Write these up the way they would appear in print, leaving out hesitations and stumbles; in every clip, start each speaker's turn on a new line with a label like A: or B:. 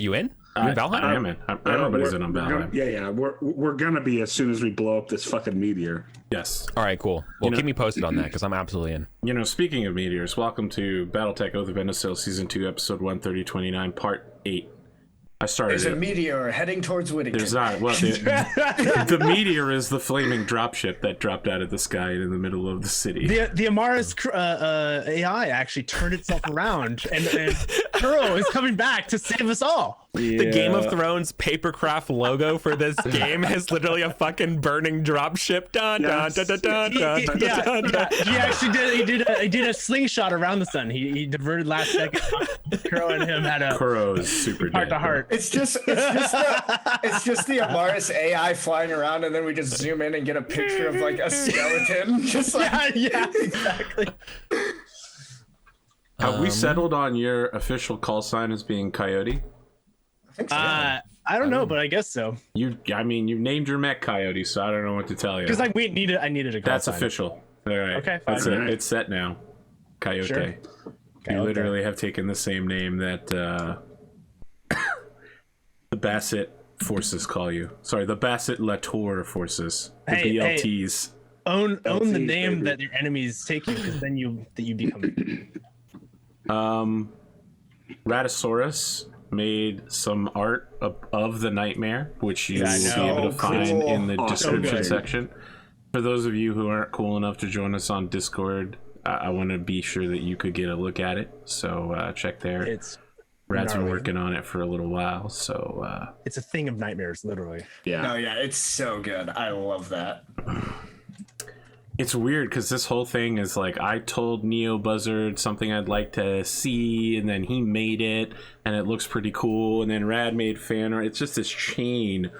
A: you in? You in Valheim?
B: I am in. Everybody's in on Valheim.
C: Yeah. We're gonna be as soon as we blow up this fucking meteor.
B: Yes.
A: All right, cool. Well, keep me posted on that because I'm absolutely in.
B: You know, speaking of meteors, welcome to Battletech Oath of Endosteel Season 2, Episode 13029, Part 8. I started
D: There's a meteor heading towards Whittington.
B: There's not. Well, the meteor is the flaming dropship that dropped out of the sky in the middle of the city.
E: The Amaris AI actually turned itself around, and Kuro is coming back to save us all.
A: Yeah. The Game of Thrones papercraft logo for this game is literally a fucking burning dropship.
E: He actually did a slingshot around the sun. He diverted last second. Kuro and him had a
B: Kuro's super
E: heart to heart.
D: It's just the Amaris AI flying around, and then we just zoom in and get a picture of like a skeleton. Just like
E: yeah, exactly.
B: Have we settled on your official call sign as being Coyote?
D: I think so.
E: I don't know, but I guess so.
B: You named your mech Coyote, so I don't know what to tell you.
E: Because I needed a call
B: That's
E: sign.
B: official. All right.
E: Okay,
B: That's
E: fine.
B: it. It's set now. Coyote.
E: Sure.
B: You
E: Coyote.
B: literally have taken the same name that the Bassett forces call you. Sorry, the Bassett Latour forces. The BLTs.
E: Own the
C: LTs,
E: name
C: baby.
E: that your enemies take you, because then you become.
B: Ratosaurus made some art of the nightmare, which you will be able to find
D: cool.
B: in the description
C: good.
B: section. For those of you who aren't cool enough to join us on Discord, I want to be sure that you could get a look at it. So check there.
E: It's
B: Rad's been
E: gnarly.
B: working on it for a little while. So
E: It's a thing of nightmares, literally.
C: Yeah.
D: No, yeah, it's so good. I love that.
B: it's weird because this whole thing is like, I told Neo Buzzard something I'd like to see, and then he made it, and it looks pretty cool, and then Rad made fan art. It's just this chain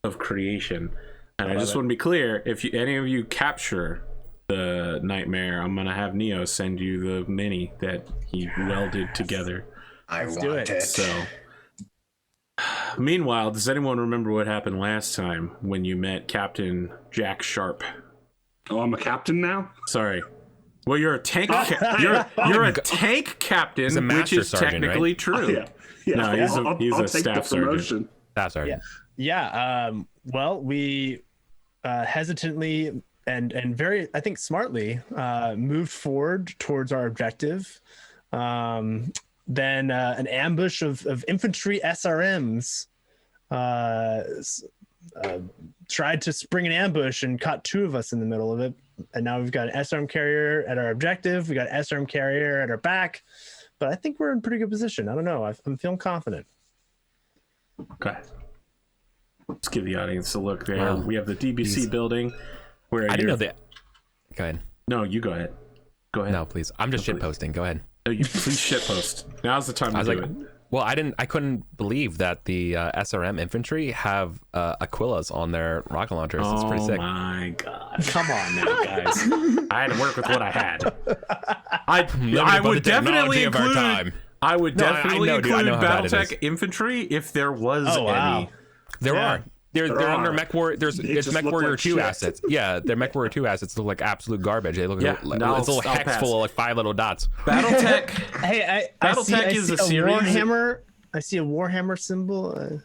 B: of creation. And I just want to be clear, if any of you capture the nightmare, I'm gonna have Neo send you the mini that he welded together.
D: Let's
E: do
D: want
E: it.
D: it.
B: So meanwhile, does anyone remember what happened last time when you met Captain Jack Sharp?
C: Oh, I'm a captain now?
B: Sorry. Well, you're a tank. You're a tank captain,
A: He's a
B: which
A: master
B: is
A: sergeant,
B: technically
A: right?
B: true.
C: Yeah.
B: No, he's a
C: I'll take
B: staff
C: the
B: sergeant.
C: promotion.
A: That's right.
E: Yeah. Well, we hesitantly and very, I think, smartly moved forward towards our objective. Then an ambush of infantry SRMs tried to spring an ambush and caught two of us in the middle of it. And now we've got an SRM carrier at our objective. We got an SRM carrier at our back. But I think we're in pretty good position. I don't know. I'm feeling confident.
B: Okay. Let's give the audience a look there.
A: Wow.
B: We have the DBC building. Where
A: I didn't know that. Go ahead.
B: No, you go ahead. Go ahead.
A: No, please. I'm just shit posting. Go ahead.
B: No, you please shitpost. Now's the time
A: I
B: to
A: was
B: do
A: like,
B: it.
A: well, I couldn't believe that the SRM infantry have Aquilas on their rocket launchers. It's pretty sick.
B: Oh my god! Come on now, guys. I had to work with what I had. I would definitely
A: of our
B: include.
A: time.
B: I would
A: No, I
B: definitely
A: know, dude. I
B: include
A: know how bad it
B: Battletech
A: is.
B: infantry if there was
E: Oh, wow.
B: any.
A: There
E: Yeah.
A: are. They're under
C: are.
A: Mechwarrior. It's
C: just look
A: Mechwarrior
C: like
A: 2
C: shit.
A: assets. Yeah, their Mechwarrior 2 assets look like absolute garbage. They look
B: Yeah,
A: like
B: no,
A: it's a little
B: I'll
A: hex
B: pass.
A: full of like 5 little dots.
B: Battletech.
E: Hey, I
B: Battletech is
E: see
B: a series.
E: Warhammer. I see a Warhammer symbol.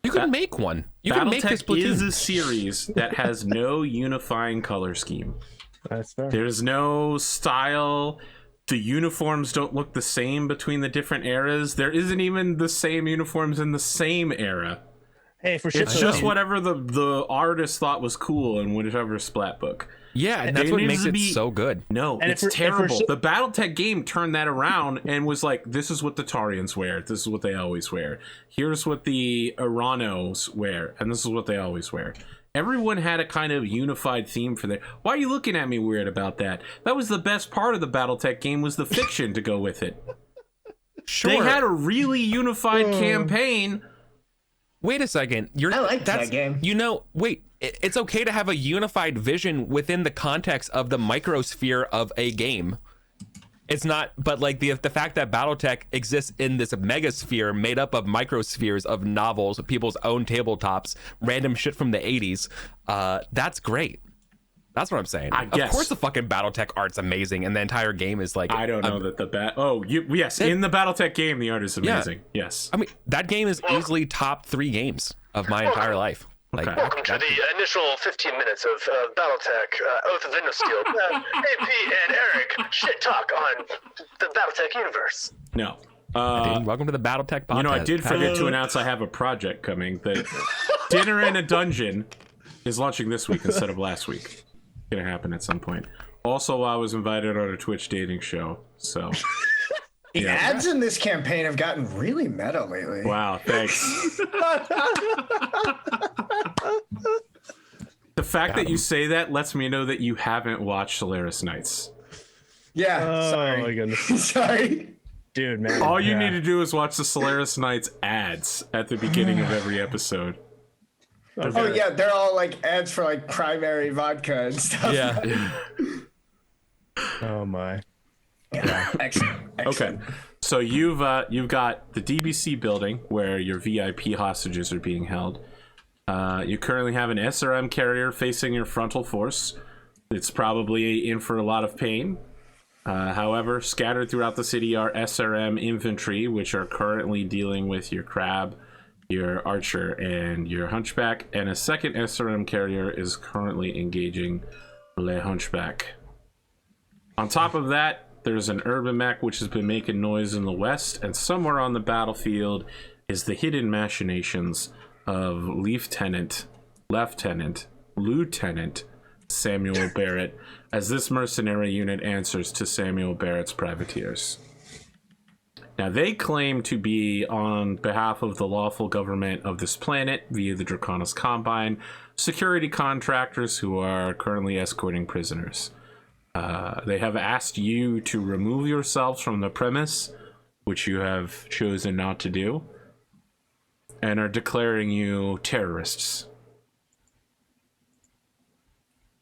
A: You can make one. You can make this
B: Battletech
A: platoon.
B: is a series that has no unifying color scheme.
E: That's fair.
B: There's no style. The uniforms don't look the same between the different eras. There isn't even the same uniforms in the same era.
E: Hey, for shit.
B: It's just whatever the artist thought was cool in whichever splat book.
A: Yeah, and that's
B: There
A: what
B: needs
A: makes
B: to
A: it
B: be-
A: so good.
B: No,
E: And
B: it's
E: if we're
B: terrible.
E: shi-
B: The Battletech game turned that around and was like, this is what the Tarians wear. This is what they always wear. Here's what the Iranos wear. And this is what they always wear. Everyone had a kind of unified theme for their... Why are you looking at me weird about that? That was the best part of the Battletech game, was the fiction to go with it.
A: Sure.
B: They had a really unified campaign.
A: Wait a second.
D: I liked that game.
A: You know, wait. It's okay to have a unified vision within the context of the microsphere of a game. It's not, but like the fact that Battletech exists in this megasphere made up of microspheres of novels, people's own tabletops, random shit from the 80s, that's great. That's what I'm saying.
B: I guess.
A: Of course the fucking Battletech art's amazing, and the entire game is like...
B: I don't know that the yes, in the Battletech game, the art is amazing. Yeah. Yes.
A: I mean, that game is easily top 3 games of my entire life. Like,
B: Okay.
F: Welcome to the initial 15 minutes of Battletech, Oath of Endosteel. AP and Eric shit talk on the Battletech universe.
B: No.
A: dude, welcome to the Battletech podcast.
B: You know, I did forget to announce I have a project coming. That Dinner in a Dungeon is launching this week instead of last week. Gonna happen at some point. Also, I was invited on a Twitch dating show, so...
D: The ads in this campaign have gotten really meta lately.
B: Wow, thanks. The fact that you say that lets me know that you haven't watched Solaris Knights.
D: Yeah, sorry.
E: Oh my goodness.
D: Sorry.
E: Dude, man.
B: All you need to do is watch the Solaris Knights ads at the beginning of every episode.
D: Oh yeah, they're all like ads for like primary vodka and stuff.
A: Yeah.
E: Oh my.
D: Yeah. Excellent.
B: Okay, so you've got the DBC building where your VIP hostages are being held. You currently have an SRM carrier facing your frontal force. It's probably in for a lot of pain. However, scattered throughout the city are SRM infantry, which are currently dealing with your crab, your archer, and your hunchback. And a second SRM carrier is currently engaging Le Hunchback. On top of that, there's an urban mech which has been making noise in the west, and somewhere on the battlefield is the hidden machinations of Lieutenant Samuel Barrett, as this mercenary unit answers to Samuel Barrett's privateers. Now, they claim to be on behalf of the lawful government of this planet via the Draconis Combine, security contractors who are currently escorting prisoners. They have asked you to remove yourselves from the premise, which you have chosen not to do, and are declaring you terrorists.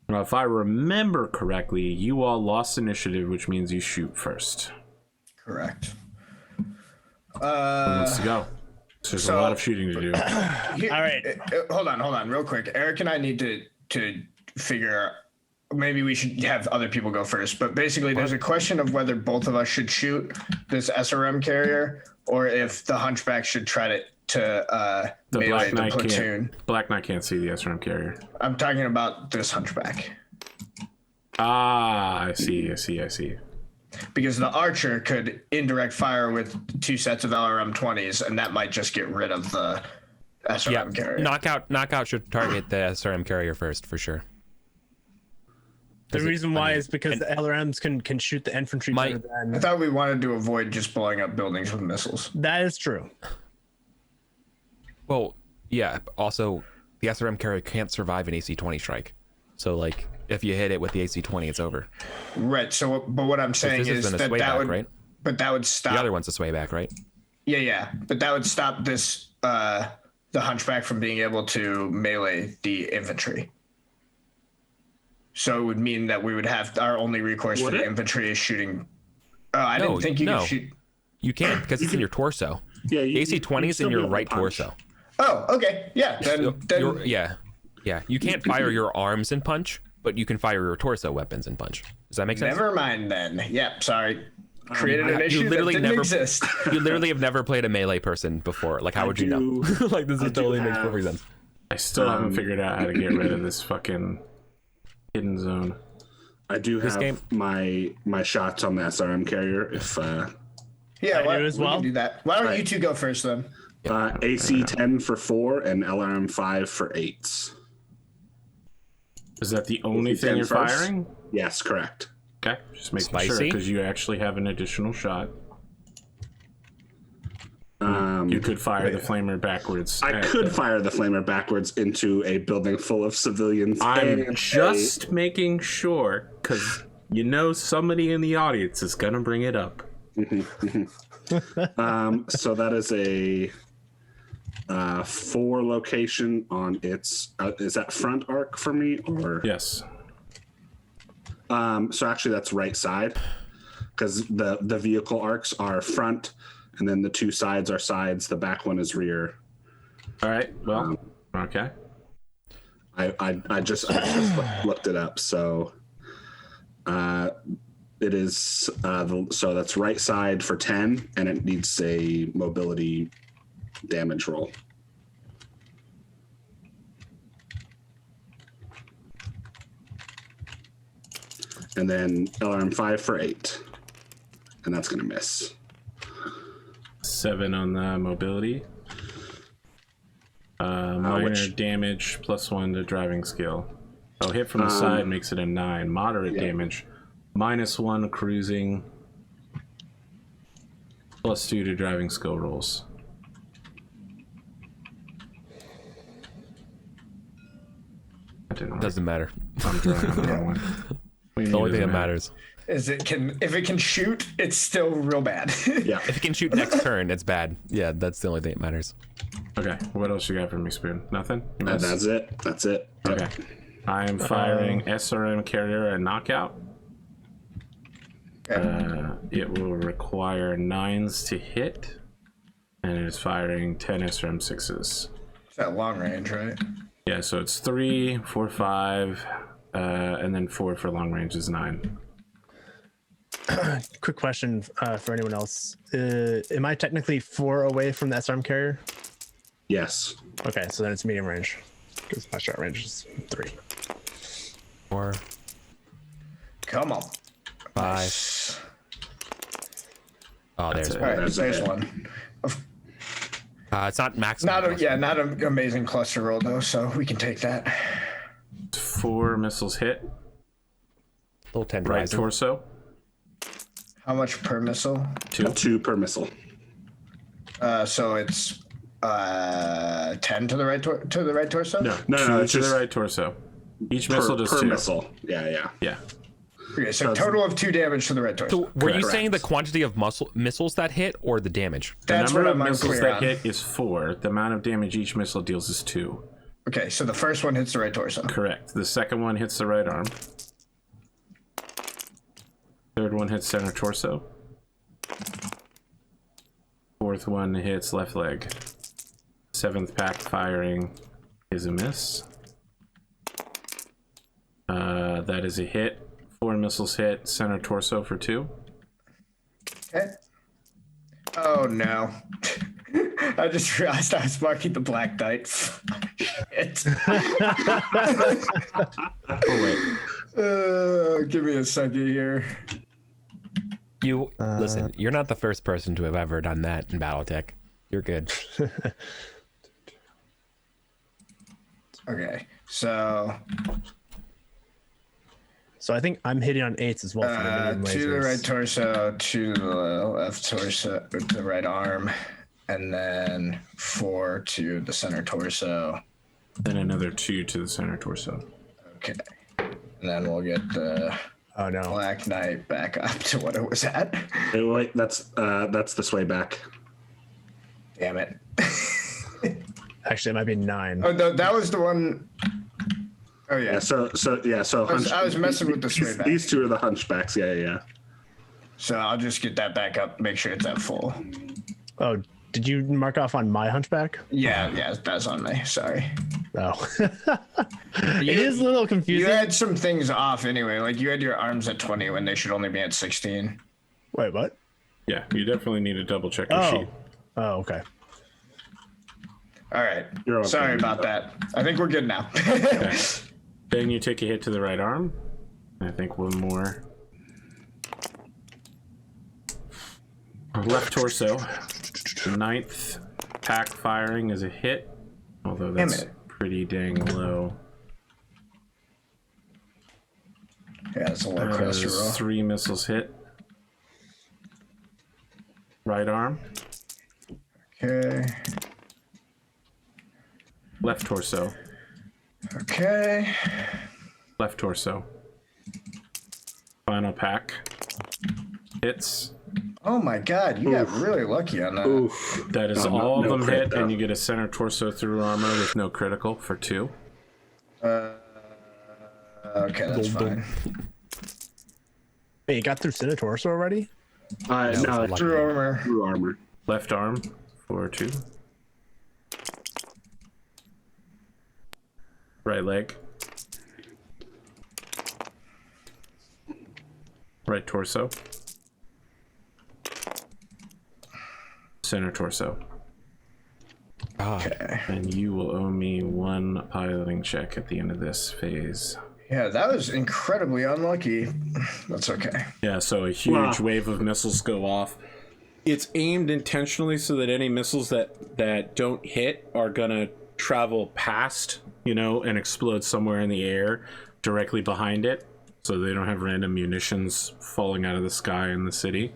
B: Now, if I remember correctly, you all lost initiative, which means you shoot first.
D: Correct.
B: Who wants to go? So there's a lot of shooting to do.
E: All right.
D: Hold on, real quick. Eric and I need to figure. Maybe we should have other people go first. But basically, there's a question of whether both of us should shoot this SRM carrier, or if the Hunchback should try to melee the platoon.
B: Black Knight can't see the SRM carrier.
D: I'm talking about this Hunchback.
B: Ah, I see.
D: Because the archer could indirect fire with 2 sets of LRM 20s, and that might just get rid of the SRM carrier.
A: Knockout should target the SRM carrier first, for sure.
E: The reason why is because the LRMs can shoot the infantry better
D: I
E: than...
D: thought we wanted to avoid just blowing up buildings with missiles.
E: That is true.
A: Well, yeah. Also, the SRM carrier can't survive an AC-20 strike. So, like, if you hit it with the AC-20, it's over.
D: Right. So, but what I'm saying is that would,
A: right?
D: But that would stop.
A: The other one's a sway back, right?
D: Yeah. But that would stop this the Hunchback from being able to melee the infantry. So it would mean that we would have our only recourse for the infantry is shooting. Oh, I didn't think you could shoot.
A: You can't, because it's in your torso.
C: Yeah,
A: AC-20 is in your right torso.
D: Oh, okay. Yeah. Then
A: yeah. You can't fire your arms and punch, but you can fire your torso weapons and punch. Does that make sense?
D: Never mind then. Yep. Sorry. Created an issue that didn't exist.
A: You literally have never played a melee person before. Like, how would you know? Like, this totally makes perfect sense.
B: I still haven't figured out how to get rid of this fucking hidden zone.
C: I do have my shots on the SRM carrier. If
D: yeah, we
E: as well?
D: can do that. Why don't you two go first then?
C: AC 10 for 4 and LRM 5 for 8s.
B: Is that the only thing you're firing?
C: Yes, correct.
B: Okay, just making sure because you actually have an additional shot. You could fire the flamer backwards.
C: I could fire the flamer backwards into a building full of civilians.
B: I'm just making sure because you know somebody in the audience is gonna bring it up.
C: So that is a 4 location on its. Is that front arc for me or
B: yes?
C: So actually, that's right side because the vehicle arcs are front. And then the 2 sides are sides. The back one is rear.
B: All right. Well, okay.
C: I just looked it up. So it is so that's right side for 10, and it needs a mobility damage roll. And then LRM 5 for 8, and that's gonna miss.
B: 7 on the mobility. Minor damage +1 to driving skill. Oh, hit from the side makes it a 9. Moderate damage, -1 cruising, +2 to driving skill rolls.
A: Doesn't matter.
B: I'm drawing on that one.
A: The only thing that matters
D: is if it can shoot, it's still real bad.
C: Yeah.
A: if it can shoot next turn, it's bad. Yeah, that's the only thing that matters.
B: Okay, what else you got for me, Spoon? Nothing? You missed?
C: That's it. That's it.
B: Okay. I am firing SRM carrier and knockout. It will require 9s to hit, and it is firing 10 SRM 6s.
D: It's that long range, right?
B: Yeah, so it's 3, 4, 5, and then 4 for long range is 9.
E: Quick question for anyone else. Am I technically 4 away from the SRM carrier?
C: Yes.
E: Okay, so then it's medium range because my short range is 3.
A: 4,
D: Come on.
A: 5. Oh, there's
D: All right,
C: There's
D: there's
C: a
D: one.
A: it's not maximum.
D: Not an amazing cluster roll though, so we can take that.
B: 4 missiles hit.
A: Little 10
B: Right torso.
D: How much per missile?
C: 2 per missile.
D: So it's 10 to the right torso.
B: No,
C: No,
B: it's to the right torso. Each missile does
C: per
B: 2.
C: missile. Yeah.
B: Yeah.
D: Okay, so total of 2 damage to the right torso.
A: So were you
C: Correct.
A: saying the quantity of missiles that hit or the damage?
B: The
D: That's
B: number
D: what
B: of
D: I'm
B: missiles
D: unclear
B: that
D: on.
B: hit is 4. The amount of damage each missile deals is 2.
D: Okay, so the first one hits the right torso.
B: Correct. The second one hits the right arm. Third one hits center torso. Fourth one hits left leg. 7th pack firing is a miss. That is a hit. 4 missiles hit center torso for 2.
D: Okay. Oh no. I just realized I was marking the black dice. Shit.
B: Oh wait.
D: Give me a second here.
A: You listen. You're not the first person to have ever done that in BattleTech. You're good.
D: Okay, so
E: I think I'm hitting on 8s as well. For the medium
D: to the
E: lasers.
D: right torso, to the left torso, to the right arm, and then 4 to the center torso.
B: Then another 2 to the center torso.
D: Okay, and then we'll get the
E: Oh no.
D: Black Knight back up to what it was at.
C: Hey, wait, that's this way back.
D: Damn it.
E: Actually, it might be 9.
D: Oh, no, that was the one. Oh yeah.
C: Yeah. So
D: I was messing with the sway back.
C: These 2 are the hunchbacks. Yeah.
D: So I'll just get that back up, make sure it's at full.
E: Oh, did you mark off on my hunchback?
D: Yeah, that's on me. Sorry.
E: Oh. It is a little
D: You
E: confusing.
D: had some things off anyway. Like you had your arms at 20 when they should only be at 16.
E: Wait, what?
B: Yeah, you definitely need to double check your sheet.
E: Oh, okay.
D: All right.
C: You're okay.
D: Sorry about that. I think we're good now.
B: Okay. Then you take a hit to the right arm. I think one more. Left torso. 9th pack firing is a hit, although that's pretty dang low.
D: Yeah, it's a low cluster roll.
B: 3 missiles hit. Right arm.
D: Okay.
B: Left torso.
D: Okay.
B: Left torso. Final pack. Hits.
D: Oh my god, you got really lucky on that.
C: Oof.
B: That is
C: No,
B: all
C: no
B: of them
C: crit,
B: hit,
C: though.
B: and you get a center torso through armor with no critical for 2.
D: Okay, that's fine.
E: Wait, you got through center torso already?
C: No,
D: True armor.
C: true armor.
B: Left arm for 2. Right leg. Right torso. Center torso.
D: Okay.
B: And you will owe me 1 piloting check at the end of this phase.
D: Yeah, that was incredibly unlucky. That's okay.
B: Yeah, so a huge wave of missiles go off. It's aimed intentionally so that any missiles that don't hit are gonna travel past, you know, and explode somewhere in the air directly behind it, so they don't have random munitions falling out of the sky in the city.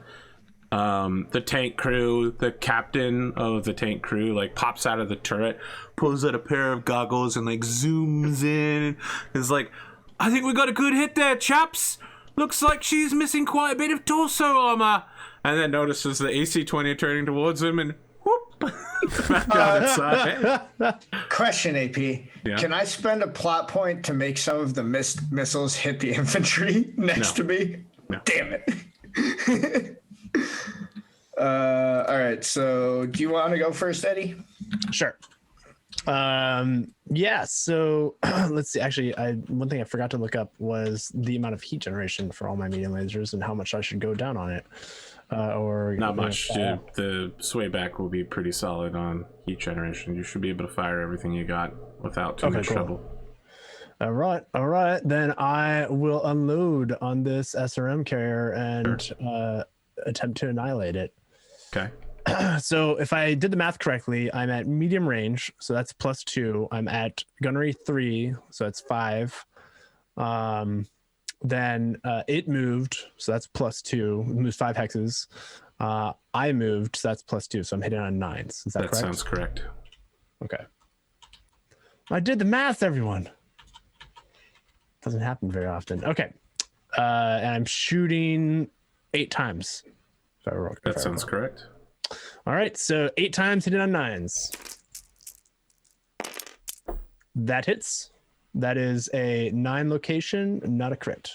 B: The tank crew, the captain of the tank crew, like pops out of the turret, pulls out a pair of goggles and like zooms in. Is like, I think we got a good hit there, chaps. Looks like she's missing quite a bit of torso armor. And then notices the AC-20 turning towards him and whoop, back out inside.
D: Question, AP.
B: Yeah.
D: Can I spend a plot point to make some of the missiles hit the infantry next to me?
B: No.
D: Damn it. All right, so do you want to go first, Eddie?
E: Sure. Yeah, so let's see. Actually, one thing I forgot to look up was the amount of heat generation for all my medium lasers and how much I should go down on it. Or
B: Not much, dude. The sway back will be pretty solid on heat generation. You should be able to fire everything you got without too much trouble.
E: All right. Then I will unload on this SRM carrier and attempt to annihilate it.
B: Okay.
E: So if I did the math correctly, I'm at medium range, so that's +2. I'm at gunnery 3, so that's 5. Then it moved, so that's +2. It moves 5 hexes. I moved, so that's +2. So I'm hitting on 9s. Is that correct?
B: That sounds correct.
E: Okay. I did the math, everyone. Doesn't happen very often. Okay. And I'm shooting 8 times.
B: That sounds correct.
E: All right, so 8 times hitting on 9s. That hits. That is a 9 location, not a crit.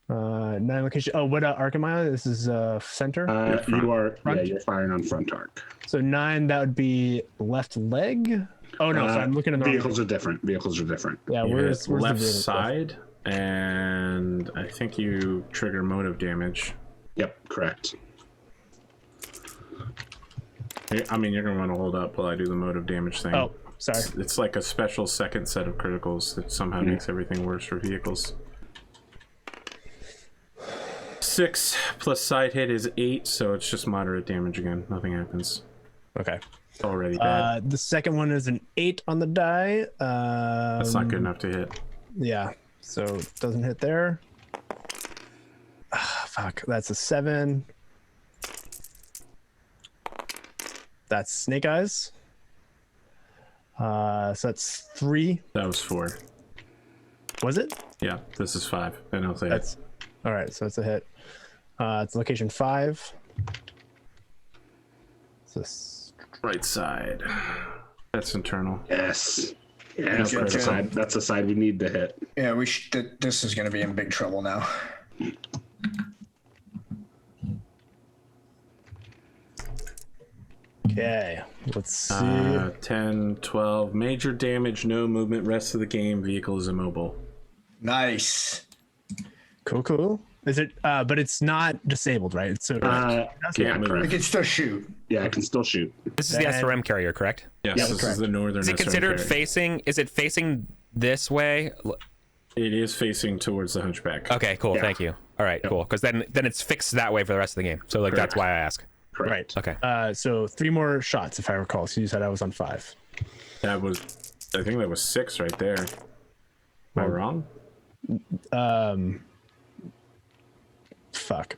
E: 9 location. Oh, what arc am I on? This is center?
C: You are,
E: front?
C: yeah, you're firing on front arc.
E: So 9, that would be left leg? Oh, no, so I'm looking at the
C: vehicles are different. Vehicles are different.
E: Yeah,
B: You
E: where's
B: hit
E: the
B: left
E: vehicle?
B: side, and I think you trigger motive damage.
C: Yep, correct.
B: I mean, you're going to want to hold up while I do the motive damage thing.
E: Oh, sorry.
B: It's like a special second set of criticals that somehow makes everything worse for vehicles. 6 plus side hit is 8, so it's just moderate damage again. Nothing happens.
E: Okay.
B: It's already bad.
E: The second one is an 8 on the die.
B: That's not good enough to hit.
E: Yeah, so it doesn't hit there. Fuck, that's a 7. That's Snake Eyes. So that's 3.
B: That was 4.
E: Was it?
B: Yeah, this is 5. And I'll say
E: That's all right. So it's a hit. It's location 5. This
B: right side. That's internal.
C: Yes. Yes,
D: Good,
C: that's a
D: good.
C: side. That's a side we need to hit.
D: Yeah, this is going to be in big trouble now.
E: okay. Let's see.
B: 10, 12. Major damage, no movement. Rest of the game, vehicle is immobile.
D: Nice.
E: Cool. Is it? But it's not disabled, right? So
B: Can't move.
D: We can still shoot.
C: Yeah, I can still shoot.
A: This is the SRM carrier, correct?
B: Yes,
E: Yeah,
B: this
E: correct.
B: is the northern.
A: Is it
B: SRM
A: considered
B: carrier.
A: facing? Is it facing this way?
B: It is facing towards the hunchback.
A: Okay, cool.
C: Yeah.
A: Thank you. All right, cool. Because then it's fixed that way for the rest of the game. So like that's why I ask.
E: right.
A: Okay.
E: So 3 more shots, if I recall. So you said I was on 5.
B: That was, I think that was 6 right there. Am I wrong?
E: Fuck.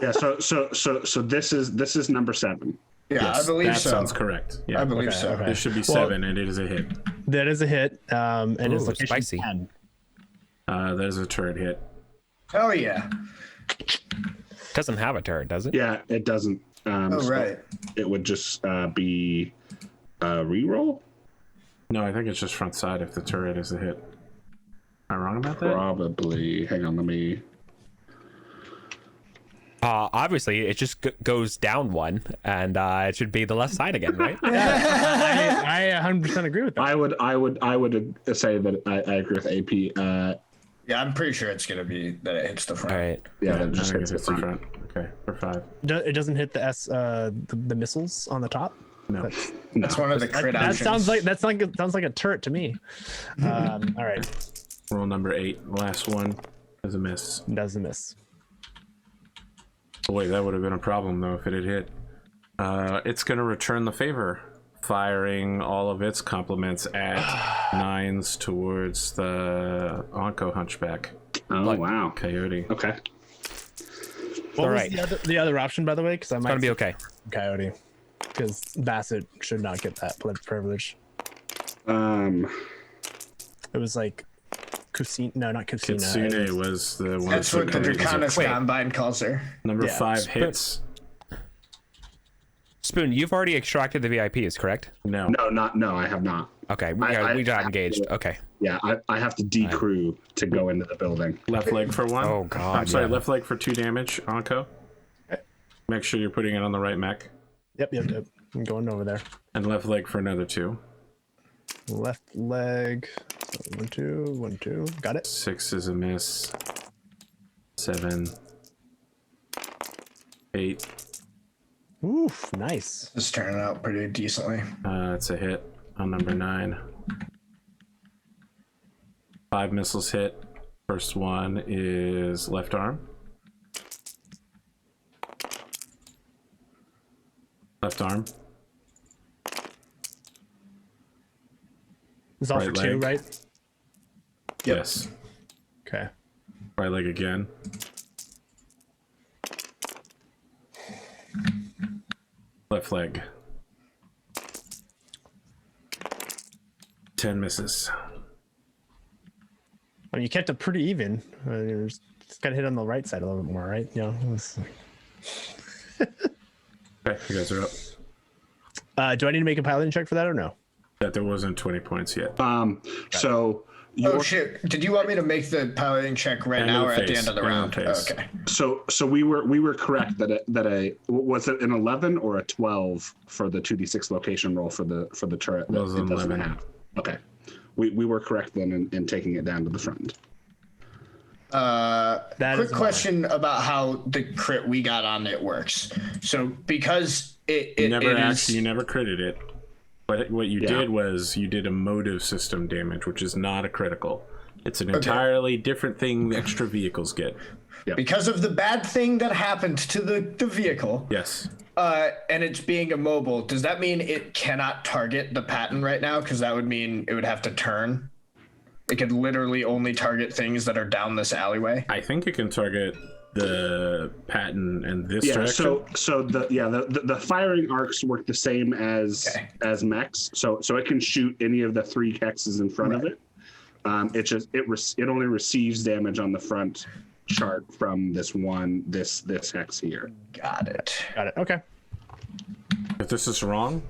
C: Yeah. So this is number 7.
D: Yeah,
B: Yes,
D: I believe
B: that
D: so.
B: sounds correct. Yeah,
D: I believe
E: Okay,
D: so.
E: okay.
B: This should be 7, and it is a hit.
E: That is a hit. And it's
A: Ooh,
E: location
A: spicy.
E: 10.
B: That is a turret hit.
D: Oh, yeah.
A: Doesn't have a turret, does it?
C: Yeah, it doesn't.
D: Oh,
C: So
D: right.
C: it would just be a reroll.
B: No, I think it's just front side if the turret is a hit. Am I wrong about that?
C: Probably. Hang on, let me.
A: Obviously, it just goes down 1, and it should be the left side again, right?
E: I 100% agree with that.
C: I would say that I agree with AP.
D: Yeah, I'm pretty sure it's gonna be that it hits the front.
A: All right.
C: Yeah, that just
B: I think
C: hits the
B: it's the
C: front.
B: front. Okay, for 5.
E: It doesn't hit the the missiles on the top.
B: No.
D: That's one of the crit
E: That
D: options.
E: sounds like a turret to me. All right,
B: Roll number 8. Last one is a miss.
E: doesn't miss.
B: Boy, that would have been a problem though if it had hit. It's gonna return the favor, firing all of its compliments at 9s towards the Onko Hunchback
C: Oh wow.
B: Coyote.
C: Okay.
E: What was
A: right.
E: the other option, by the way? Because I
A: It's
E: might
A: gonna be okay.
E: Coyote, because Bassett should not get that privilege. It was like Kusina. No, not Kusina.
B: Kitsune was the one.
D: That's what the
B: Coyote was
D: Draconis
A: Wait.
D: Combine calls her.
B: Number
E: Yeah.
B: 5 hits.
A: Spoon, you've already extracted the VIPs, correct?
B: No.
C: No, I have not.
A: Okay,
C: I
A: we got engaged. Okay.
C: Yeah, I have to decrew to go into the building.
B: Left leg for 1.
A: Oh, God,
B: I'm sorry,
A: yeah.
B: left leg for 2 damage, Onko. Make sure you're putting it on the right mech.
E: Yep. I'm going over there.
B: And left leg for another 2.
E: Left leg. So 1, 2, 1, 2. Got it.
B: 6 is a miss. 7. 8.
E: Oof, nice.
D: It's turning out pretty decently.
B: It's a hit on number 9. 5 missiles hit. First one is left arm. Left arm.
E: It's all
B: Right
E: for 2,
B: leg.
E: right?
B: Yes.
E: Okay.
B: Right leg again. Left leg. 10 misses.
E: Well, you kept it pretty even. Just got to hit on the right side a little bit more, right? Yeah.
B: Okay, you guys are up.
E: Do I need to make a piloting check for that or no?
B: That there wasn't 20 points yet.
C: So
D: Oh shit! Did you want me to make the piloting check right
B: End of
D: now
B: the
D: or at the
B: phase.
D: end of the
B: End
D: round?
B: of the phase.
D: Okay.
C: so we were correct that was it an 11 or a 12 for the 2d6 location roll for the turret?
B: It was an
C: doesn't
B: 11.
C: have. Okay, we were correct then in taking it down to the front.
E: That
D: Quick
E: is
D: question about how the crit we got on it works. So because it
B: You
D: is
B: never critted it. But what you
C: Yeah.
B: did was you did a motive system damage, which is not a critical. It's an entirely different thing the extra vehicles get.
D: because of the bad thing that happened to the vehicle,
B: Yes.
D: and it's being immobile. Does that mean it cannot target the pattern right now? Because that would mean it would have to turn. It could literally only target things that are down this alleyway.
B: I think it can target the pattern and this
C: Yeah,
B: direction.
C: so the firing arcs work the same as mechs. So it can shoot any of the 3 hexes in front of it. It only receives damage on the front chart from this hex here.
D: Got it.
E: Got it. Okay.
B: If this is wrong,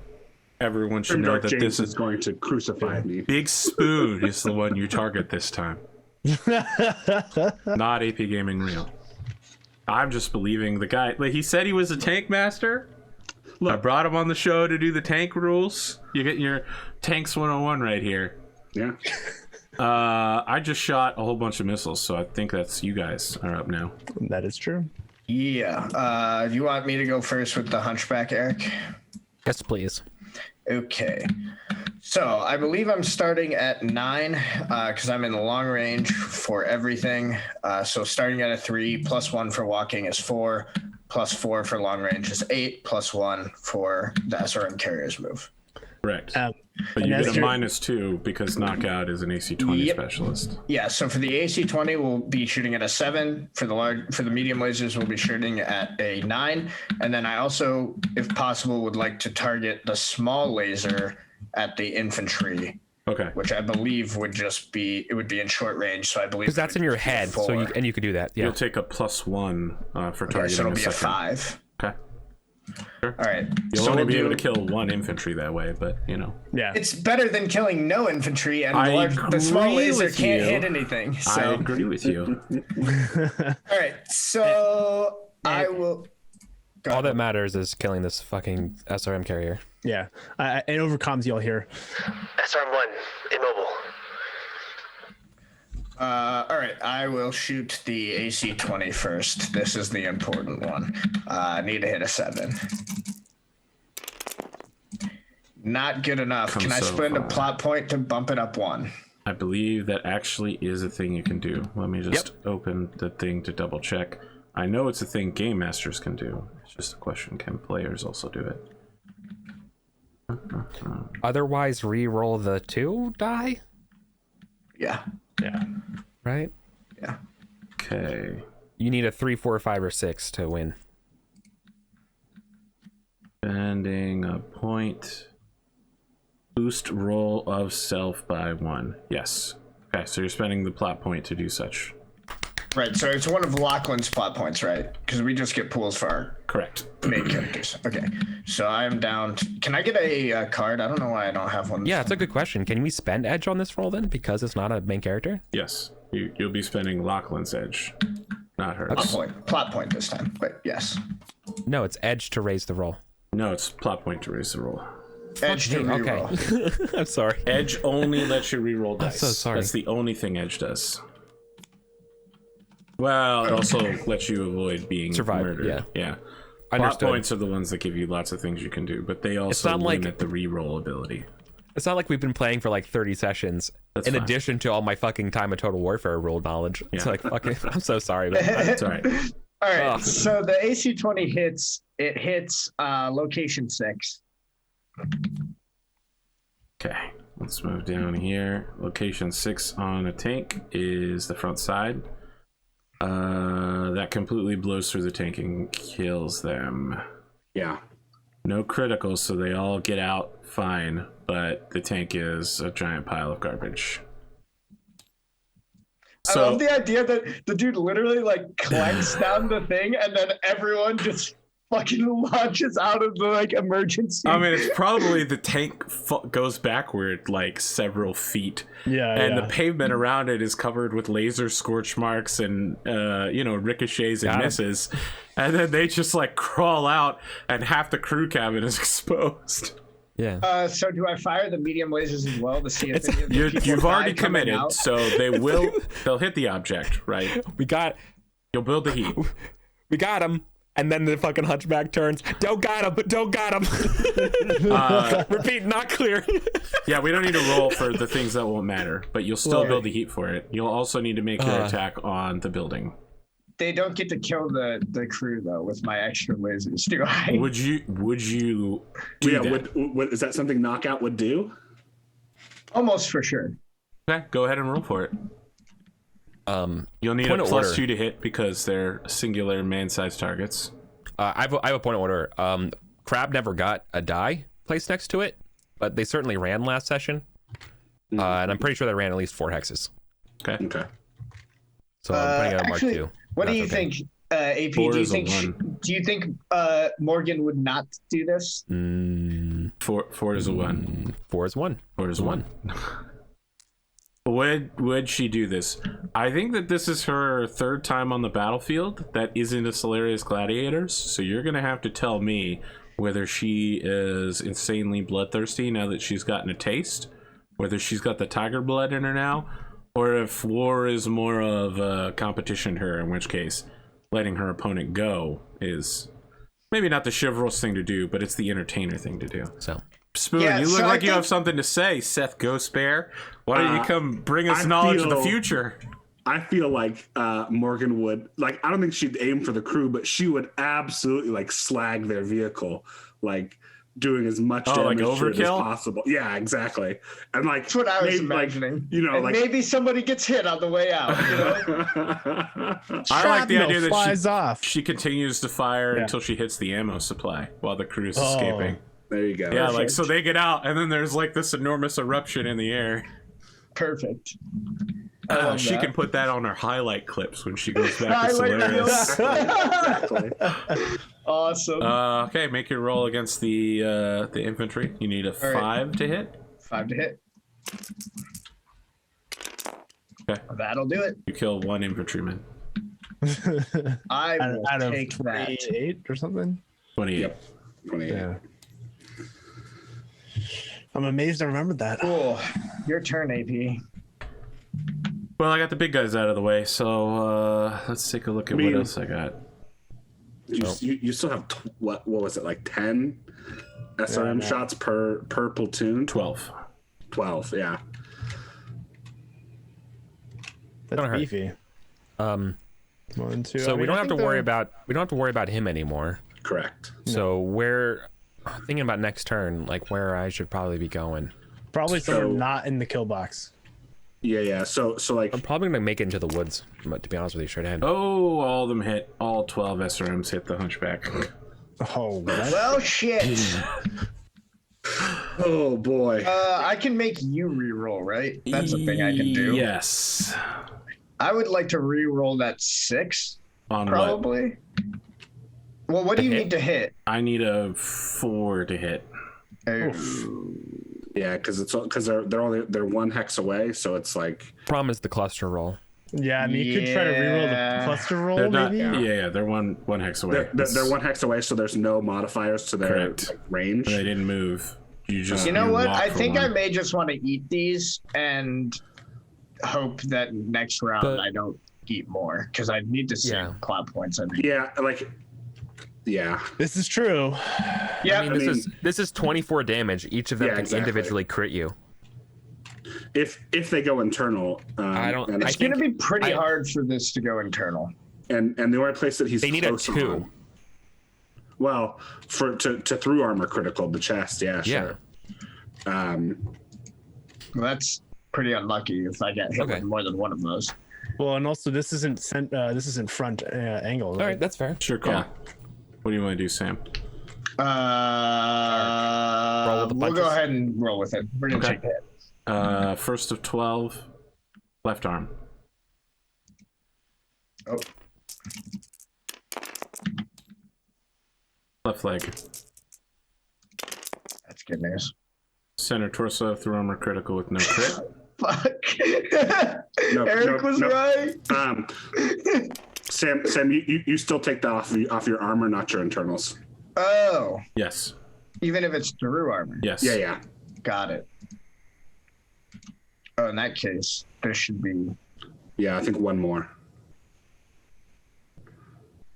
B: everyone should know
C: Dark
B: that
C: James
B: this
C: is
B: is
C: going to crucify me.
B: Big Spoon is the one you target this time. Not APGamingREAL. I'm just believing the guy. Like, he said he was a tank master. I brought him on the show to do the tank rules. You get your Tanks 101 right here.
C: Yeah.
B: I just shot a whole bunch of missiles, so I think that's you guys are up now.
E: That is true.
D: Yeah. Do you want me to go first with the Hunchback, Eric?
A: Yes, please.
D: Okay. So I believe I'm starting at 9 because I'm in the long range for everything. So starting at a 3 plus 1 for walking is 4 plus 4 for long range is 8 plus 1 for the SRM carriers move.
B: Correct.
E: Um,
B: But
E: and
B: you
E: as
B: get a
E: you're-
B: -2 because Knockout is an AC-20
D: Yep.
B: specialist.
D: Yeah, so for the AC-20, we'll be shooting at a 7. For the medium lasers, we'll be shooting at a 9. And then I also, if possible, would like to target the small laser at the infantry,
B: Okay.
D: which I believe would be in short range. So I believe
A: Because that's in your head, so you
D: 4.
A: you could do that. Yeah.
B: You'll take a +1 for
D: Okay,
B: targeting
D: so it'll
B: a
D: be a
B: second.
D: 5.
B: Okay. Sure.
D: All right.
B: You'll
D: so
B: only
D: we'll
B: be able
D: do-
B: to kill 1 infantry that way, but you know.
E: Yeah.
D: It's better than killing no infantry, and
B: I
D: the small
B: agree
D: laser
B: with
D: can't
B: you.
D: hit anything.
B: I
D: So
B: agree with you.
D: all right, so I will. Go
A: All
D: ahead.
A: that matters is killing this fucking SRM carrier.
E: Yeah, and over comms you'll hear.
F: SRM-1, immobile.
D: All right, I will shoot the AC-20 first. This is the important one. I need to hit a 7. Not good enough. Can I
B: so
D: spend a
B: far.
D: plot point to bump it up 1?
B: I believe that actually is a thing you can do. Let me just open the thing to double check. I know it's a thing game masters can do. It's just a question, can players also do it?
A: Otherwise, re-roll the 2 die,
D: Yeah.
E: Yeah.
A: right?
D: Yeah.
B: Okay.
A: You need a 3, 4, 5, or 6 to win.
B: Spending a point. Boost roll of self by 1. Yes. Okay, so you're spending the plot point to do such.
D: Right, so it's one of Lachlan's plot points, right? Because we just get pools for our
B: Correct.
D: main characters. Okay, so I am down. Can I get a card? I don't know why I don't have one.
A: Yeah, it's a good question. Can we spend edge on this roll then, because it's not a main character?
B: Yes. You'll be spending Lachlan's edge, not hers.
D: Plot point this time, but yes.
A: No, it's edge to raise the roll.
B: No, it's plot point to raise the roll.
D: Edge to reroll.
A: Okay. I'm sorry.
B: Edge only lets you reroll dice.
A: so sorry.
B: That's the only thing Edge does. Well, it also lets you avoid being
A: Survive,
B: murdered. Yeah. Plot
A: Understood.
B: points are the ones that give you lots of things you can do, but they also
A: not like-
B: limit the reroll ability.
A: It's not like we've been playing for like 30 sessions
B: That's
A: in
B: fine.
A: addition to all my fucking time of Total Warfare rule knowledge. It's
B: Yeah.
A: like fucking, I'm so sorry. But
B: That's all right.
D: All right,
A: Ugh.
D: so the AC-20 hits. It hits location 6.
B: Okay, let's move down here. Location 6 on a tank is the front side. That completely blows through the tank and kills them.
C: Yeah.
B: No criticals, so they all get out fine, but the tank is a giant pile of garbage.
D: I love the idea that the dude literally like clanks down the thing and then everyone just fucking launches out of the like emergency.
B: I mean, it's probably the tank goes backward like several feet.
E: Yeah,
B: And
E: yeah.
B: the pavement around it is covered with laser scorch marks and, ricochets and
A: Got 'em.
B: misses. And then they just like crawl out and half the crew cabin is exposed.
A: yeah.
D: So do I fire the medium lasers as well to see if any of the people
B: You've
D: die
B: already
D: coming
B: committed,
D: out?
B: so they'll hit the object, right?
A: We got
B: You'll build the heat.
A: him. And then the fucking hunchback turns. Don't got him. Repeat, not clear.
B: Yeah, we don't need to roll for the things that won't matter, but you'll still build the heat for it. You'll also need to make your attack on the building.
D: They don't get to kill the crew though with my extra lasers, do I?
B: Would you do
C: Yeah.
B: that?
C: Would is that something Knockout would do?
D: Almost for sure.
B: Okay, go ahead and roll for it. You'll need a
A: point of order.
B: +2 to hit because they're singular man-sized targets.
A: I have a point of order. Crab never got a die placed next to it, but they certainly ran last session. And I'm pretty sure they ran at least 4 hexes.
B: Okay.
C: Okay.
A: So I'm putting it on Mark
D: actually,
A: 2.
D: What do
A: That's
D: you
A: okay.
D: think, AP?
B: Four
D: Do you
B: is a
D: think?
B: one.
D: Do you think Morgan would not do this?
B: 4 is a 1.
A: 4 is 1.
B: 4 is a 1. Would she do this? I think that this is her 3rd time on the battlefield that isn't a Solarius Gladiators, so you're going to have to tell me whether she is insanely bloodthirsty now that she's gotten a taste, whether she's got the tiger blood in her now, or if war is more of a competition to her, in which case letting her opponent go is maybe not the chivalrous thing to do, but it's the entertainer thing to do.
A: So
B: Spoon,
D: Yeah,
B: you look
D: so I
B: like you
D: think-
B: have something to say, Seth Ghostbear. Why don't you come bring us
C: I
B: knowledge of the
C: feel-
B: future?
C: I feel like Morgan would like. I don't think she'd aim for the crew, but she would absolutely like slag their vehicle, like doing as much
B: like
C: damage to it as
B: overkill?
C: possible. Yeah, exactly. And like
D: That's what I was
C: maybe, like,
D: imagining.
C: and
D: maybe somebody gets hit on the way out. You know?
B: I like the
E: Shrapnel
B: idea that
E: flies off.
B: she continues to fire
E: Yeah.
B: until she hits the ammo supply while the crew is escaping.
C: there you go.
B: Yeah, like so they get out and then there's like this enormous eruption in the air.
D: Perfect. I love
B: She
D: that.
B: can put that on her highlight clips when she goes back to
D: Highlight
B: Solarius.
C: Exactly.
D: Awesome.
B: Okay, make your roll against the infantry. You need a 5 to hit.
D: 5 to hit.
B: Okay.
D: That'll do it.
B: You kill 1 infantryman.
D: I will
E: out of
D: take that.
E: 28 or something.
B: 28.
C: Yep. 28.
E: Yeah. I'm amazed I remembered that.
D: Cool. Your turn, AP.
B: Well, I got the big guys out of the way, so let's take a look at what else I got.
C: You still have what was it, like 10 SRM shots per platoon?
B: 12.
C: 12, yeah.
E: That's
A: Don't hurt.
E: beefy. 1, 2.
A: So we don't have to worry about him anymore.
C: Correct.
A: So where, thinking about next turn, like where I should probably be going.
E: Probably somewhere not in the kill box.
C: Yeah. So like
A: I'm probably gonna make it into the woods. To be honest with you, straight ahead.
B: Oh, all of them hit. All 12 SRMs hit the Hunchback.
E: Oh, what?
D: Well, shit.
C: oh boy.
D: I can make you re-roll, right? That's a thing I can do.
B: Yes.
D: I would like to re-roll that 6,
B: On what?
D: probably. Well, what do you
A: hit?
D: need to hit?
B: I need a 4 to hit.
C: Yeah, because they're 1 hex away, so it's like
A: Problem is the cluster roll.
E: Yeah, I mean, you could try to reroll the cluster roll,
B: They're not.
E: maybe.
B: Yeah, they're one hex away.
C: they're 1 hex away, so there's no modifiers to their
B: Correct.
C: like, range.
B: They didn't move. You just.
D: You know what?
B: walk
D: I
B: for
D: think
B: one.
D: I may just want to eat these and hope that next round
A: But-
D: I don't eat more, because I need to save
A: Yeah.
D: cloud points, I think.
C: Yeah, like yeah.
E: This is true.
D: Yeah,
A: I mean, this is 24 damage. Each of them
C: Yeah,
A: can
C: exactly.
A: individually crit you.
C: If they go internal,
A: I don't-
C: And,
D: it's going to be pretty hard for this to go internal.
C: and the only place that he's
A: They need a
C: close
A: 2.
C: on- well, to through armor critical the chest, yeah,
A: Yeah.
C: sure.
D: Well, that's pretty unlucky if I get hit
A: Okay.
D: with more than one of those.
E: Well, and also this isn't front angle. Right?
A: All right, that's fair.
B: Sure, call.
C: Yeah.
B: What do you want to do, Sam?
A: Roll with the
D: We'll go
A: punches.
D: ahead and roll with it. We're going to take the hit.
B: First of 12, left arm.
D: Oh,
B: Left leg.
D: that's good news.
B: Center torso through armor critical with no crit.
D: Fuck.
C: No,
D: Eric was
C: no.
D: right.
C: Sam, you still take that off your armor, not your internals.
D: Oh,
B: Yes.
D: even if it's through armor.
B: Yes.
C: Yeah.
D: Got it. Oh, in that case, there should be.
C: Yeah, I think one more.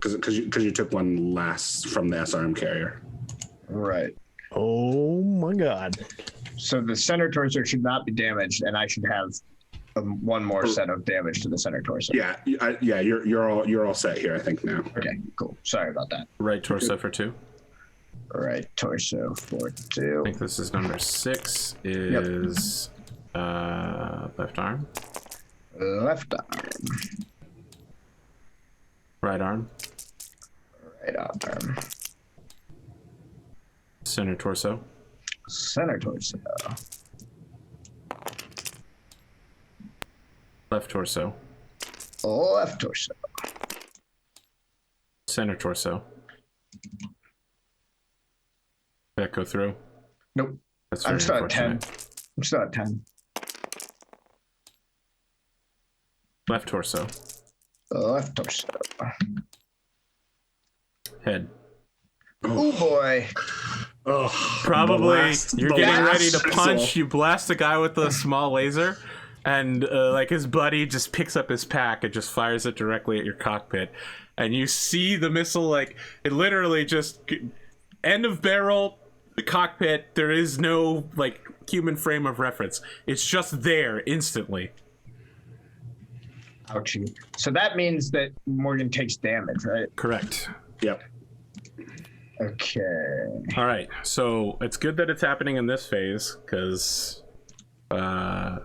C: Because you took one last from the SRM carrier.
D: Right.
E: Oh my god.
D: So the center torso should not be damaged, and I should have one more set of damage to the center torso.
C: Yeah, you're all set here, I think now.
D: Okay, cool. Sorry about that.
B: Right torso for 2.
D: Right torso for 2.
B: I think this is number 6. Is left arm.
D: Left arm.
B: Right arm.
D: Right arm.
B: Center torso.
D: Center torso.
B: Left torso.
D: Left torso.
B: Center torso. Did that go through?
D: Nope.
B: That's very
D: I'm still at 10.
B: unfortunate.
D: I'm still at 10.
B: Left torso.
D: Left torso.
B: Head.
D: Oh boy.
C: Oh,
B: Probably you're getting ready to
C: missile.
B: punch. You blast the guy with the small laser, and like his buddy just picks up his pack and just fires it directly at your cockpit, and you see the missile like it literally just end of barrel, the cockpit. There is no like human frame of reference. It's just there instantly.
D: Ouchie. So that means that Morgan takes damage, right?
B: Correct.
C: Yep.
D: Okay.
B: All right, so it's good that it's happening in this phase because at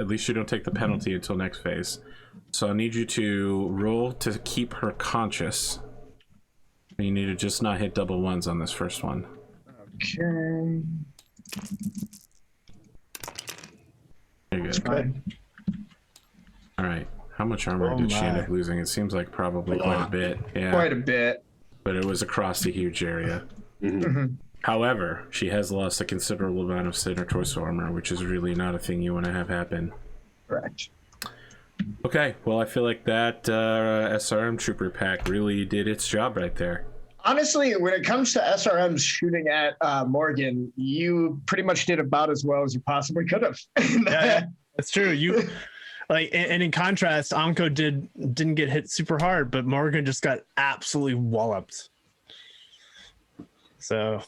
B: least you don't take the penalty until next phase. So I need you to roll to keep her conscious. You need to just not hit double ones on this first one.
D: Okay.
B: Very good.
D: Fine.
B: All right, how much armor
E: Oh
B: did she end
E: my.
B: up losing? It seems like probably quite a
C: lot.
B: bit. Yeah,
D: Quite a bit.
B: but it was across a huge area.
D: Mhm.
B: However, she has lost a considerable amount of center torso armor, which is really not a thing you want to have happen.
D: Correct.
B: Okay, well, I feel like that SRM trooper pack really did its job right there.
D: Honestly, when it comes to SRMs shooting at Morgan, you pretty much did about as well as you possibly could have.
E: Yeah, that's true. You like, and in contrast, Anko didn't get hit super hard, but Morgan just got absolutely walloped. So,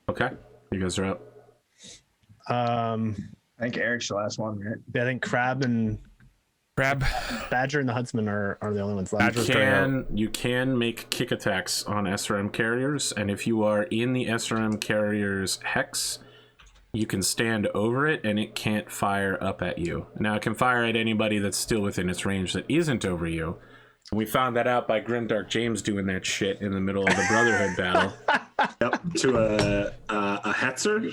B: Okay, you guys are up.
D: I think Eric's the last one, right?
E: yeah, I think Crab Badger and the Huntsman are the only ones left.
B: You can make kick attacks on SRM carriers, and if you are in the SRM carrier's hex, you can stand over it and it can't fire up at you. Now it can fire at anybody that's still within its range that isn't over you. And we found that out by Grimdark James doing that shit in the middle of the Brotherhood battle.
C: Yep, to a Hetzer.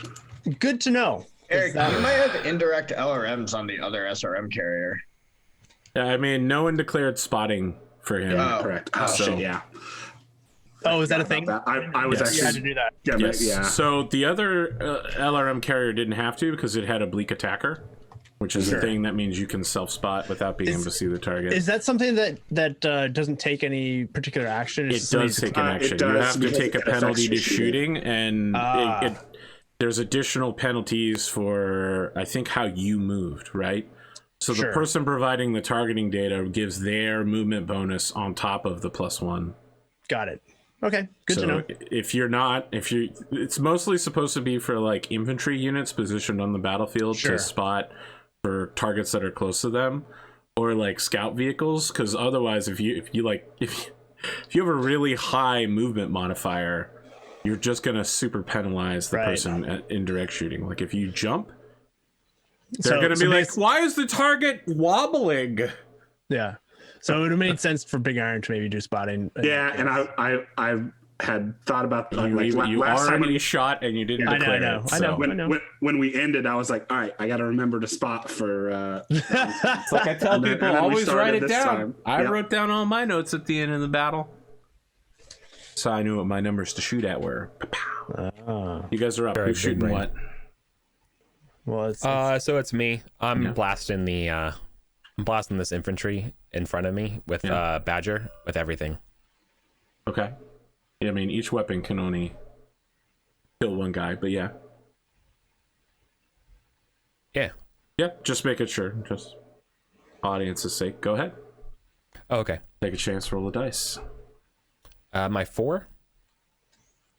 E: Good to know.
D: Eric, you might have indirect LRMs on the other SRM carrier.
B: Yeah, I mean, no one declared spotting for him.
C: Correct. Oh, shit, yeah.
E: Oh, is that a thing?
C: I was
B: Yes.
E: You had
C: actually.
E: to do that.
C: Yeah,
B: Yes.
C: yeah.
B: So the other LRM carrier didn't have to because it had a bleak attacker, which is a thing that means you can self-spot without being able to see the target.
E: Is that something that doesn't take any particular action?
B: It does take an action. You have to take a penalty to shooting, and there's additional penalties for, I think, how you moved, right? So the person providing the targeting data gives their movement bonus on top of the +1.
E: Got it. Okay, good to know.
B: It's mostly supposed to be for like infantry units positioned on the battlefield to spot for targets that are close to them, or like scout vehicles, because otherwise if you have a really high movement modifier, you're just gonna super penalize the person at indirect shooting. Like if you jump, they're gonna be like, why is the target wobbling? Yeah.
E: So it would have made sense for Big Iron to maybe do spotting.
C: Yeah, and I had thought about
B: you
C: last time
B: already shot and you didn't declare it.
E: I know.
C: When we ended, I was like, all right, I got to remember to spot for.
B: It's like I tell people, always write it down.
C: Time.
B: I wrote down all my notes at the end of the battle, so I knew what my numbers to shoot at were. You guys are up. Who's shooting what?
E: Well,
A: so it's me. I'm blasting this infantry in front of me with Badger with everything.
B: Okay. Yeah, I mean, each weapon can only kill one guy, but yeah. Yeah, just making sure. Just audience's sake. Go ahead.
A: Oh, okay.
B: Take a chance, roll the dice.
A: My 4?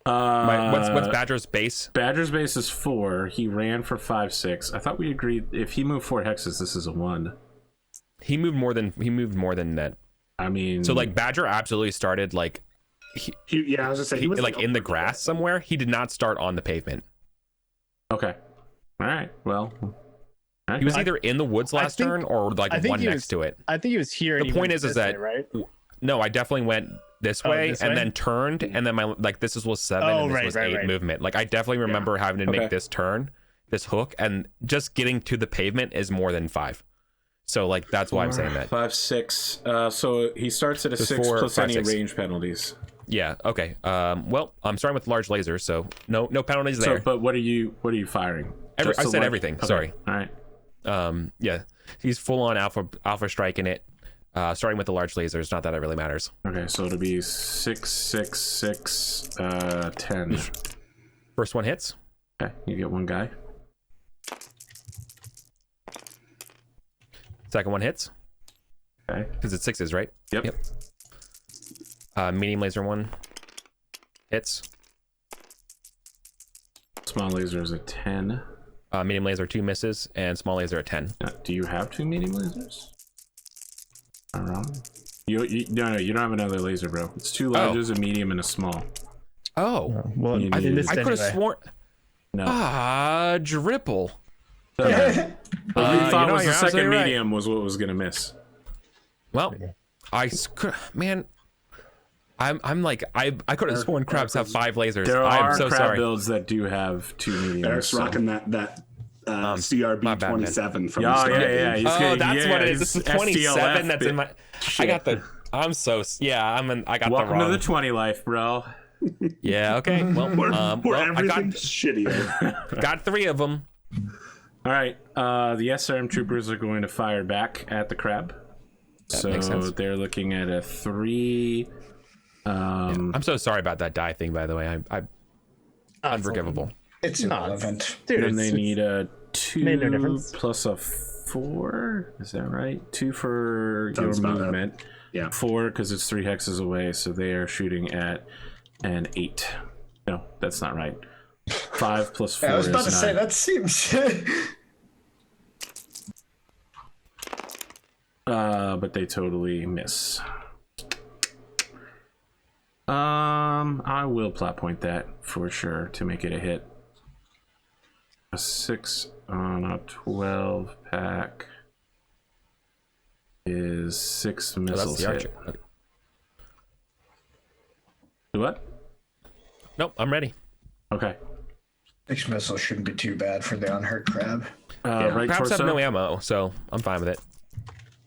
A: What's Badger's base?
B: Badger's base is 4. He ran for 5-6. I thought we agreed if he moved 4 hexes, this is a 1. He moved more than that. I mean,
A: so like Badger absolutely started like
C: I was gonna say he was
A: like in the grass somewhere. He did not start on the pavement.
B: Okay. All right. Well,
A: he was either in the woods last turn or like one next to it.
E: I think he was here.
A: The point is that
E: right?
A: No, I definitely went this way and then turned, and then my this was 7 and this was 8 movement. Like I definitely remember having to make this turn, this hook, and just getting to the pavement is more than 5. So like that's why I'm saying that.
B: 5, 6. So he starts at a 6 plus 5, any 6. Range penalties.
A: Yeah. Okay. Well, I'm starting with large lasers, so no penalties there.
B: So, but what are you firing?
A: I said everything. Okay. Sorry.
B: All right.
A: Yeah. He's full on alpha striking it. Starting with the large lasers. Not that it really matters.
B: Okay, so it'll be 6, 6, 6, 10.
A: First one hits.
B: Okay, you get one guy.
A: Second one hits.
B: Okay.
A: Because it's 6s, right?
B: Yep.
A: Medium laser 1 hits.
B: Small laser is a 10.
A: Medium laser 2 misses, and small laser a 10.
B: Do you have 2 medium lasers? Not wrong. No, you don't have another laser, bro. It's 2 larges, a medium, and a small.
A: Oh,
E: well,
A: I could have sworn.
B: No.
A: Dripple.
B: So, what we thought was the second medium was what was gonna miss.
A: Well, I'm like I could have sworn crabs have 5 lasers. I'm so
B: crab
A: sorry.
B: builds that do have 2 mediums.
C: Eric's rocking that CRB 27 from
B: yeah.
A: That's what it is. This is 27. That's in my.
B: Shit.
A: I got the. I'm so I got
B: Welcome
A: the wrong.
B: to the 20 life, bro.
A: Yeah. Okay. Well, I got
C: shittier.
A: got 3 of them.
B: All right. The SRM troopers are going to fire back at the crab.
A: That makes sense.
B: they're looking at a 3.
A: I'm so sorry about that die thing, by the way. I unforgivable.
D: It's irrelevant.
E: Dude,
B: Then they need a
E: made no
B: 2
E: difference.
B: plus a 4. Is that right? 2 for
C: Sounds
B: your
C: about it.
B: movement.
C: Yeah.
B: 4 because it's 3 hexes away, so they are shooting at an 8. No, that's not right. 5 plus 4
D: I was about
B: is
D: to say
B: 9.
D: that seems.
B: But they totally miss. I will plot point that for sure to make it a hit. A 6 on a 12 pack is 6
A: Oh, that's
B: missiles
A: the
B: hit.
A: archer. Okay.
B: What?
A: Nope, I'm ready.
B: Okay.
D: 6 missiles shouldn't be too bad for the unhurt crab.
B: Right
A: Perhaps
B: torso.
A: have no ammo, so I'm fine with it.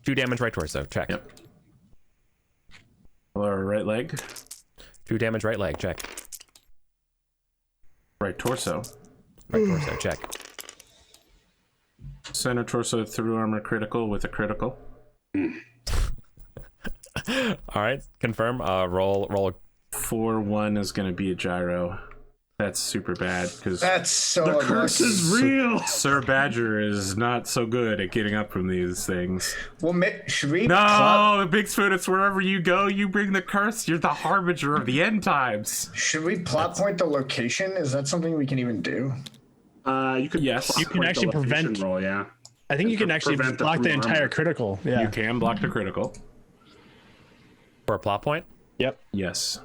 A: 2 damage right torso. Check.
B: Yep. Or right leg.
A: 2 damage right leg. Check.
B: Right torso.
A: Right torso. Check.
B: Center torso through armor critical with a critical.
A: All right. Confirm. Roll.
B: 4-1 is going to be a gyro. That's super bad because
D: That's so.
C: The curse is real.
B: Sir Badger is not so good at getting up from these things.
D: Well, should we?
B: No, Big Spoon, it's wherever you go, you bring the curse. You're the harbinger of the end times.
D: Should we plot point the location? Is that something we can even do?
C: You could
B: Yes.
E: You can actually prevent-
C: roll. Yeah.
E: I think you can actually
C: prevent the
E: block the
C: through
E: entire
C: armor.
E: critical. Yeah.
B: You can block the critical.
A: For a plot point?
E: Yep.
B: Yes.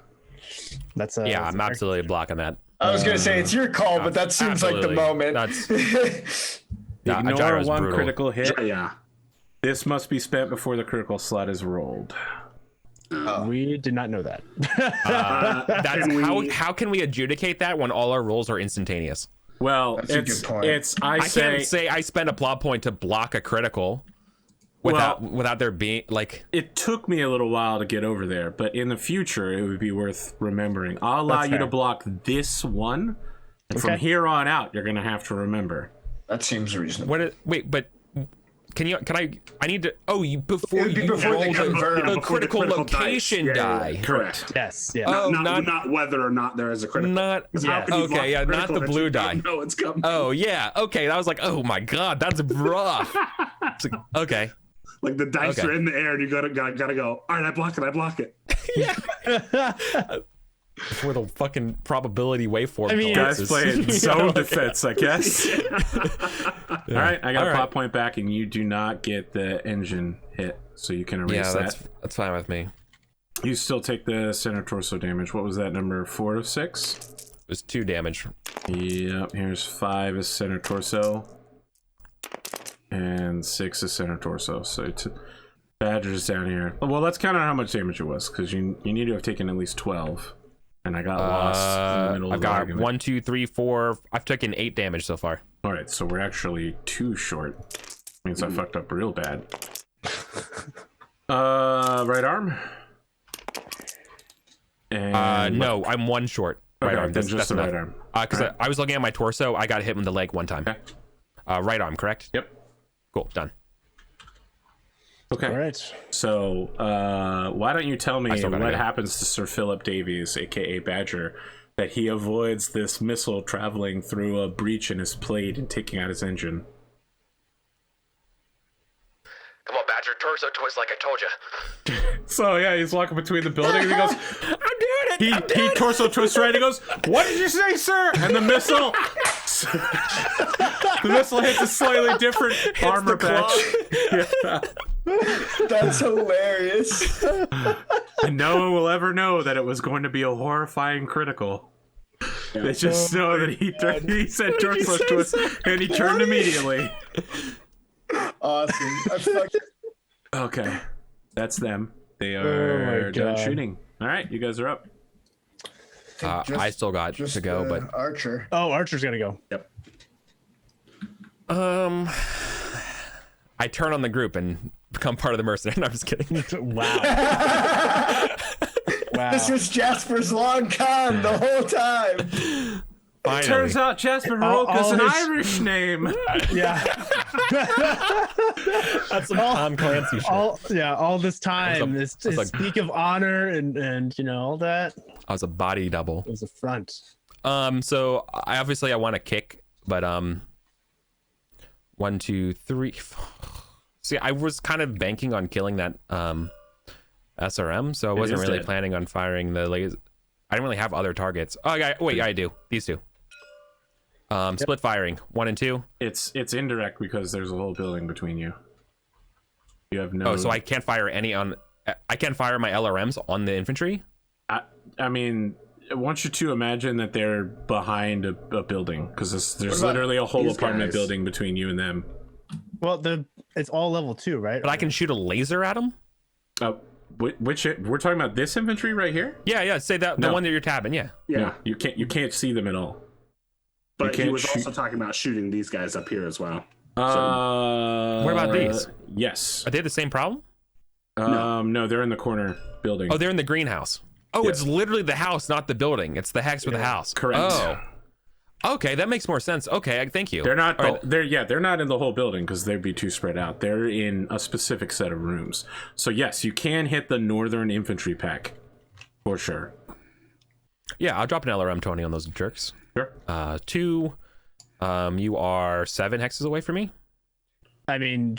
E: That's
A: Yeah, I'm absolutely blocking that.
D: I was gonna say it's your call, but that seems like the
A: Absolutely.
D: moment.
A: That's yeah, a
B: Ignore
A: gyro's
B: one
A: brutal.
B: critical hit.
C: Yeah.
B: This must be spent before the critical slot is rolled.
E: We did not know that.
A: That's
C: Can we-
A: how can we adjudicate that when all our rolls are instantaneous?
B: Well,
D: That's a
B: it's
D: good point.
B: it's
A: I
B: I say
A: can't say I spent a plot point to block a critical without there being like
B: it took me a little while to get over there, but in the future it would be worth remembering. I'll allow
E: That's
B: you to
E: fair.
B: block this one, and from
E: Okay.
B: here on out, you're gonna have to remember.
D: That seems reasonable.
A: wait, but can I need to before
D: It would be
A: you
D: before
A: roll
D: they confirm.
A: the
C: Before the
A: critical
C: critical dice.
A: location
C: Yeah, yeah,
A: die.
C: yeah.
B: Correct.
E: Yes. Yeah.
A: Oh,
C: not whether or not there is a critical.
A: Not
E: Yeah.
C: How can you block
A: okay, yeah, not
C: critical
A: the
C: that
A: blue
C: you
A: die.
C: don't know it's coming?
A: Oh yeah, okay. I was like, oh my god, that's rough. It's like, okay.
C: Like the dice
A: Okay.
C: are in the air, and you gotta go. All right, I block it.
A: Before the fucking probability waveform.
E: I mean,
B: Guys
A: collapses.
B: play in zone defense, I guess. All right, I got
A: All
B: a
A: right.
B: plot point back, and you do not get the engine hit, so you can erase
A: Yeah,
B: that.
A: that's fine with me.
B: You still take the center torso damage. What was that number? 4 of 6?
A: It was 2 damage.
B: Yep. Here's 5 is center torso, and 6 is center torso. So Badger's down here. Well, let's count out how much damage it was, because you need to have taken at least 12. And I got lost in the middle
A: I've
B: of the
A: got
B: argument.
A: 1, 2, 3, 4. I've taken 8 damage so far.
B: All right, so we're actually 2 short. Means I fucked up real bad. Right arm. And
A: No, I'm 1 short. Right
B: okay,
A: arm.
B: then
A: That's,
B: just
A: that's
B: the
A: enough.
B: right arm.
A: Because I was looking at my torso. I got hit in the leg 1 time.
B: Okay.
A: Right arm, correct?
B: Yep.
A: Cool, done.
B: Okay.
E: All right.
B: So, why don't you tell me
A: still gotta
B: what
A: go.
B: happens to Sir Philip Davies, aka Badger, that he avoids this missile traveling through a breach in his plate and taking out his engine?
F: Come on, Badger, torso twist like I told you.
B: So yeah, he's walking between the buildings. And he goes,
A: I'm doing it!
B: he torso twists right. He goes, "What did you say, sir?" And the missile, hits a slightly different armor patch.
D: That's hilarious.
B: And no one will ever know that it was going to be a horrifying critical. They just know that he said torso twist, and he turned immediately.
D: Awesome. I fucked
B: Okay, that's them. They are done
E: God.
B: shooting. All right, you guys are up.
A: I still got
D: just
A: to go,
D: the
A: but
D: Archer.
E: Oh, Archer's gonna go.
C: Yep.
A: I turn on the group and become part of the mercenary. No, I'm just kidding.
E: Wow. Wow.
D: This was Jasper's long con the whole time.
A: Finally.
B: Turns out Jasper
E: All
B: Baroka's an
E: his-
B: Irish name.
E: Yeah.
A: That's some Tom Clancy shit.
E: All this time, this
A: like-
E: speak of honor and all that.
A: I was a body double.
E: It was a front.
A: So I want to kick, but 1, 2, 3. See, I was kind of banking on killing that SRM, so I wasn't really planning on firing the laser. I didn't really have other targets. Oh, yeah, wait, yeah, I do. These two. Split firing, 1 and 2.
B: It's indirect because there's a whole building between you. You have no.
A: Oh, so I can't fire I can't fire my LRMs on the infantry.
B: I mean, I want you to imagine that they're behind a building because there's literally a whole apartment building between you and them.
E: Well, it's all level 2, right?
A: But I can shoot a laser at them.
B: Which we're talking about this infantry right here?
A: Yeah. Say that the one that you're tabbing. Yeah.
B: No, you can't see them at all.
C: But he was also talking about shooting these guys up here as well.
A: What about these?
B: Yes.
A: Are they the same problem?
B: No, they're in the corner building.
A: Oh, they're in the greenhouse. Oh, It's literally the house, not the building. It's the hex with the house.
B: Correct.
A: Oh. Okay, that makes more sense. Okay, thank you.
B: They're not. They're not in the whole building because they'd be too spread out. They're in a specific set of rooms. So yes, you can hit the northern infantry pack, for sure.
A: Yeah, I'll drop an LRM 20 on those jerks.
B: Sure.
A: 2. You are 7 hexes away from me.
E: I mean,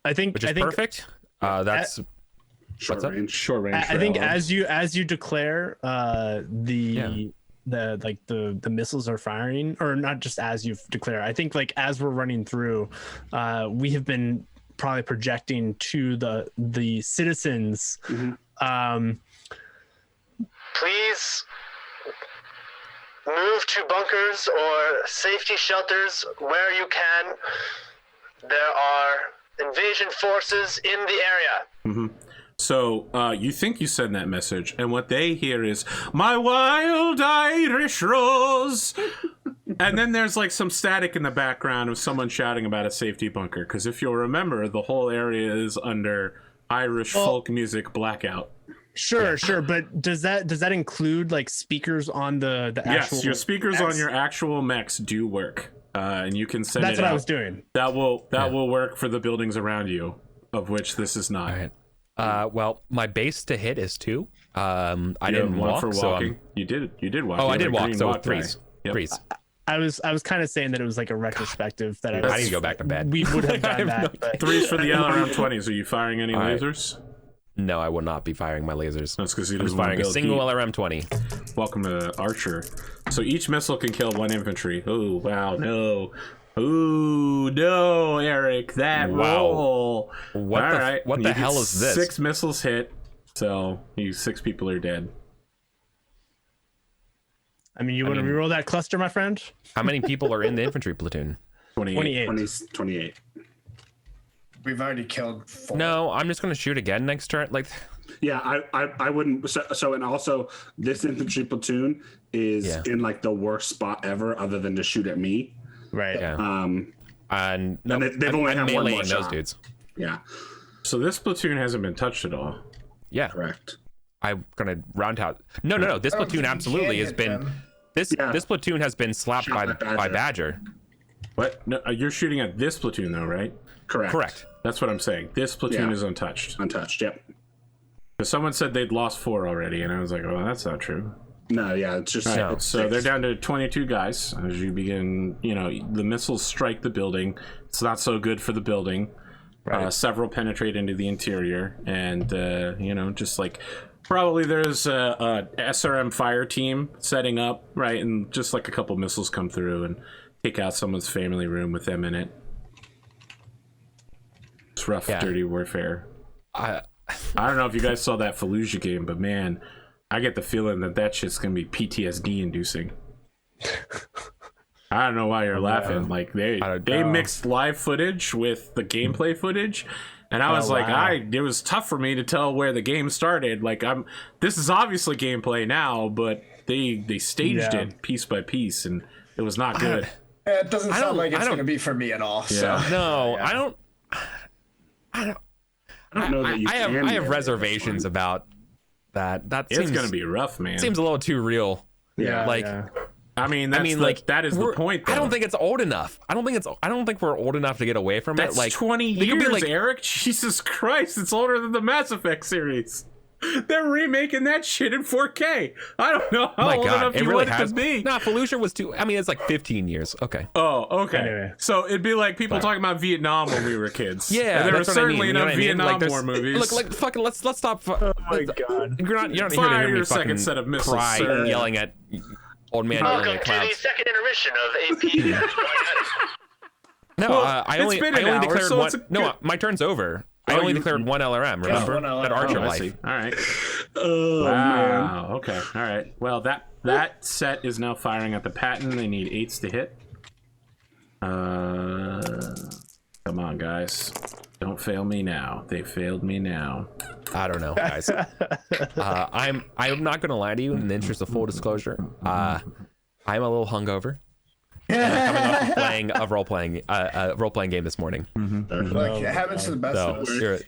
E: I think
A: perfect. That's
C: Short range.
B: Short range.
E: I think as you declare the missiles are firing, or not just as you declare. I think like as we're running through, we have been probably projecting to the citizens.
F: Please move to bunkers or safety shelters where you can. There are invasion forces in the area.
B: Mm-hmm. So you think you send that message, and what they hear is "My wild Irish rose," and then there's like some static in the background of someone shouting about a safety bunker. Because if you'll remember, the whole area is under Irish folk music blackout.
E: Sure, but does that include like speakers on the actual?
B: Yes, your speakers on your actual mechs do work, and you can send.
E: That's
B: it
E: what
B: out.
E: I was doing.
B: That will work for the buildings around you, of which this is not.
A: All right. Well, my base to hit is 2. I didn't walk,
B: for
A: so
B: walking. You did walk.
A: Oh, I did walk.
B: Green
A: So
B: walk
A: 3s.
B: Yep.
A: 3s.
E: I was kind of saying that it was like a retrospective that
A: I need to go back to bed.
E: we would have done that. But
B: 3s for the LRM 20s. Are you firing any lasers?
A: No, I will not be firing my lasers.
B: That's because he
A: I'm
B: doesn't
A: firing a
B: build
A: single
B: heat.
A: LRM 20.
B: Welcome to Archer. So each missile can kill 1 infantry. Oh wow, no. Ooh, no, Eric, that roll.
A: What the hell is this?
B: 6 missiles hit, so you 6 people are dead.
E: I mean, you want to reroll that cluster, my friend?
A: How many people are in the infantry platoon?
B: 28.
C: 28.
D: We've already killed 4.
A: No, I'm just going to shoot again next turn. Like,
C: Yeah, I wouldn't. So and also this infantry platoon is in like the worst spot ever, other than to shoot at me.
E: Right.
A: yeah.
C: And
A: No,
C: they've only
A: I'm
C: had one more
A: meleeing those
C: shot.
A: dudes.
C: Yeah,
B: So this platoon hasn't been touched at all.
A: Yeah.
C: correct.
A: I'm gonna round out. No. This platoon absolutely has been. This platoon has been slapped
C: Shot
A: by Badger.
B: What? No, you're shooting at this platoon though, right?
A: Correct.
B: That's what I'm saying. This platoon
C: Yeah.
B: is untouched.
C: Untouched. Yep.
B: Because someone said they'd lost 4 already, and I was like, well, that's not true.
C: No, yeah, it's just
A: No.
B: So they're down to 22 guys as you begin. The missiles strike the building. It's not so good for the building.
A: Right.
B: Several penetrate into the interior, and just like probably there's a SRM fire team setting up, right, and just like a couple missiles come through and take out someone's family room with them in it. It's rough, dirty warfare. I don't know if you guys saw that Fallujah game, but man, I get the feeling that shit's gonna be PTSD inducing. I don't know why you're laughing. Like they mixed live footage with the gameplay footage, and I was it was tough for me to tell where the game started. Like this is obviously gameplay now, but they staged it piece by piece, and it was not good.
D: It doesn't sound like it's going to be for me at all.
B: Yeah.
D: So
A: No, I don't
C: know that you
A: I have reservations about that. That
B: It's
A: seems
B: gonna be rough, man.
A: seems a little too real.
E: Yeah.
A: Like
B: I mean, that is the point. Though.
A: I don't think it's old enough. I don't think we're old enough to get away from
B: That's
A: it. Like
B: 20 years,
A: be like,
B: Eric. Jesus Christ, it's older than the Mass Effect series. They're remaking that shit in 4K. I don't know how old enough you want it to be.
A: Nah, Fallujah was too. I mean, it's like 15 years. Okay.
B: Oh, okay.
E: Anyway.
B: So it'd be like people talking about Vietnam when we were kids.
A: Yeah,
B: and there were
A: that's what I mean.
B: certainly
A: You know
B: enough
A: what I mean?
B: Vietnam
A: Like,
B: War movies.
A: Look, like fucking. Let's stop.
E: Oh my god.
A: You're not here to
B: Fire
A: hear
B: your
A: me
B: second
A: fucking
B: set of missiles,
A: cry
B: sir.
A: yelling at old man yelling
F: Welcome
A: at
F: to the
A: clouds.
F: second intermission of AP.
A: No,
B: Well,
A: I
B: it's
A: only
B: been an hour,
A: declared
B: so
A: one.
B: it's a
A: No,
B: good-
A: my turn's over. I
B: Oh,
A: only
B: you-
A: declared one LRM. Remember
D: one LRM.
A: at Archer
B: Oh, I
A: Life.
B: see. All right.
C: Oh man.
B: Wow. Okay. All right. Well, that set is now firing at the Patton. They need 8s to hit. Come on, guys. Don't fail me now. They failed me now.
A: I don't know, guys. I'm not gonna lie to you. In the interest of full disclosure, I'm a little hungover. And I'm coming off of playing a role playing game this morning.
D: Look, it happens to the best of us.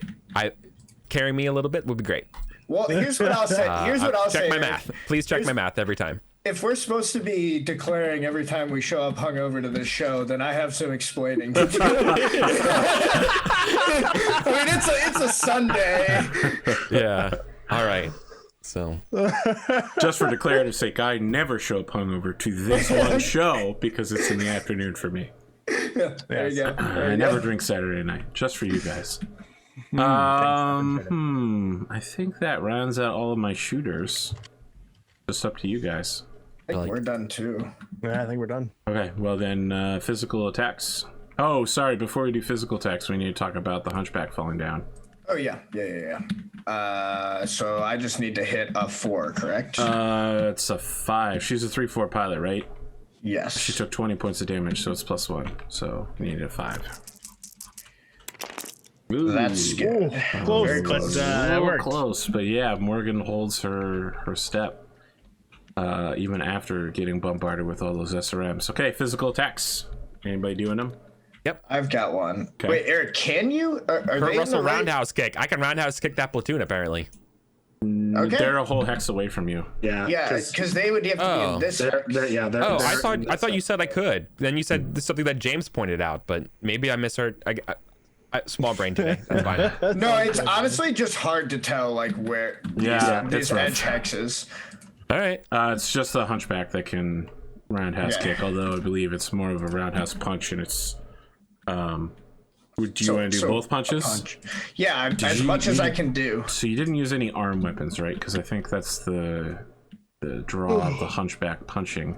A: Carry me a little bit would be great.
D: Well, here's what I'll say.
A: Check my
D: Eric.
A: math. Please check my math every time.
D: If we're supposed to be declaring every time we show up hungover to this show, then I have some explaining to do. I mean, it's a Sunday.
A: Yeah. All right. So
B: Just for declarative sake, I never show up hungover to this one show because it's in the afternoon for me.
D: There you go.
B: I never drink Saturday night, just for you guys. I think that rounds out all of my shooters. Just up to you guys.
D: I think we're done too.
E: Yeah, I think we're done.
B: Okay, well then, physical attacks. Oh, sorry, before we do physical attacks, we need to talk about the Hunchback falling down.
D: Oh yeah. So I just need to hit a 4, correct?
B: It's a 5. She's a 3/4 pilot, right?
D: Yes.
B: She took 20 points of damage, so it's +1. So we needed a 5. Ooh.
D: That's good.
E: Close,
D: Very
E: but
D: close.
E: that worked.
B: Close, but yeah, Morgan holds her step. Even after getting bombarded with all those SRMs. Okay, physical attacks. Anybody doing them?
D: I've got one.
B: Okay.
D: Wait, Eric, can you? Are
A: Kurt
D: they in
A: Russell
D: the right?
A: roundhouse kick. I can roundhouse kick that platoon apparently.
D: Okay.
B: They're a whole hex away from you.
C: Yeah.
D: Yeah, because they would have to be in this.
C: They're,
A: Oh, I thought you said I could. Then you said this is something that James pointed out, but maybe I misheard. I small brain today. That's fine.
D: No, it's honestly just hard to tell like where these
B: it's rough.
D: edge hexes.
A: All right.
B: It's just the Hunchback that can roundhouse kick, although I believe it's more of a roundhouse punch, and it's do you want to do both punches?
D: Punch. Yeah, as much as I can do.
B: So you didn't use any arm weapons, right? Because I think that's the draw of the Hunchback punching.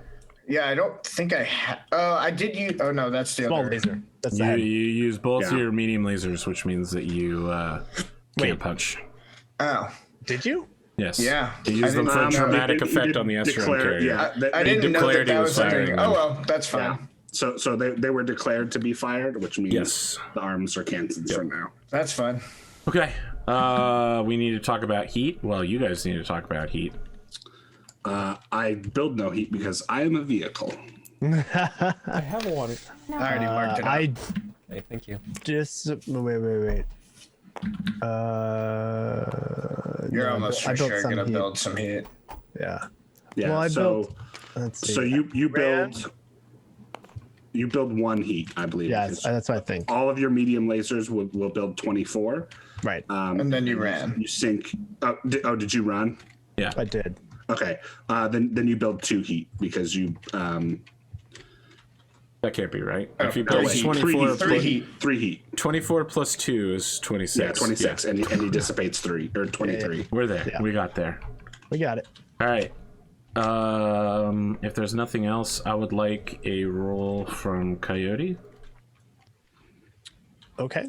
D: Yeah, I don't think I I did use. Oh no, that's the
E: Small
D: other.
E: laser. That's
B: You
E: that.
B: use both your medium lasers, which means that you can't punch.
D: Oh,
E: Did you?
B: Yes.
D: yeah.
B: You use them for a
C: know.
B: dramatic
C: He
B: effect
C: did
B: on the SRM
C: declare-
B: carrier.
C: yeah,
D: I didn't know
B: declared
D: that
B: he was
D: was something.
B: firing
D: Oh
B: them.
D: well, that's fine.
C: Yeah. So they were declared to be fired, which means
B: Yes.
C: the arms are canceled for now.
D: That's fine.
B: Okay. We need to talk about heat. Well, you guys need to talk about heat.
C: I build no heat because I am a vehicle.
A: I have one.
D: I already marked it up.
E: I
A: Hey, thank you.
E: just wait.
D: You're
E: no,
D: almost
E: I
D: for
E: built
D: sure
E: some
D: gonna
E: heat.
D: build some heat.
E: Yeah.
C: Yeah.
E: Well, I
C: so
E: built. Let's see.
C: so you
E: Ran.
C: build one heat, I believe.
E: Yeah,
C: because
E: that's what I think.
C: all of your medium lasers will build 24.
E: Right.
D: And then you ran.
C: You sync. Did you run?
B: Yeah.
E: I did.
C: Okay. Then you build 2 heat because you
B: That can't be right. If you
D: no,
B: build
D: wait.
B: 24,
D: Three heat.
C: 3 heat.
B: 24 plus 2 is 26.
C: Yeah, 26, and he dissipates 3 or 23.
B: We're there.
E: Yeah.
B: We got there.
E: We got it.
B: All right. If there's nothing else, I would like a roll from Coyote.
E: Okay.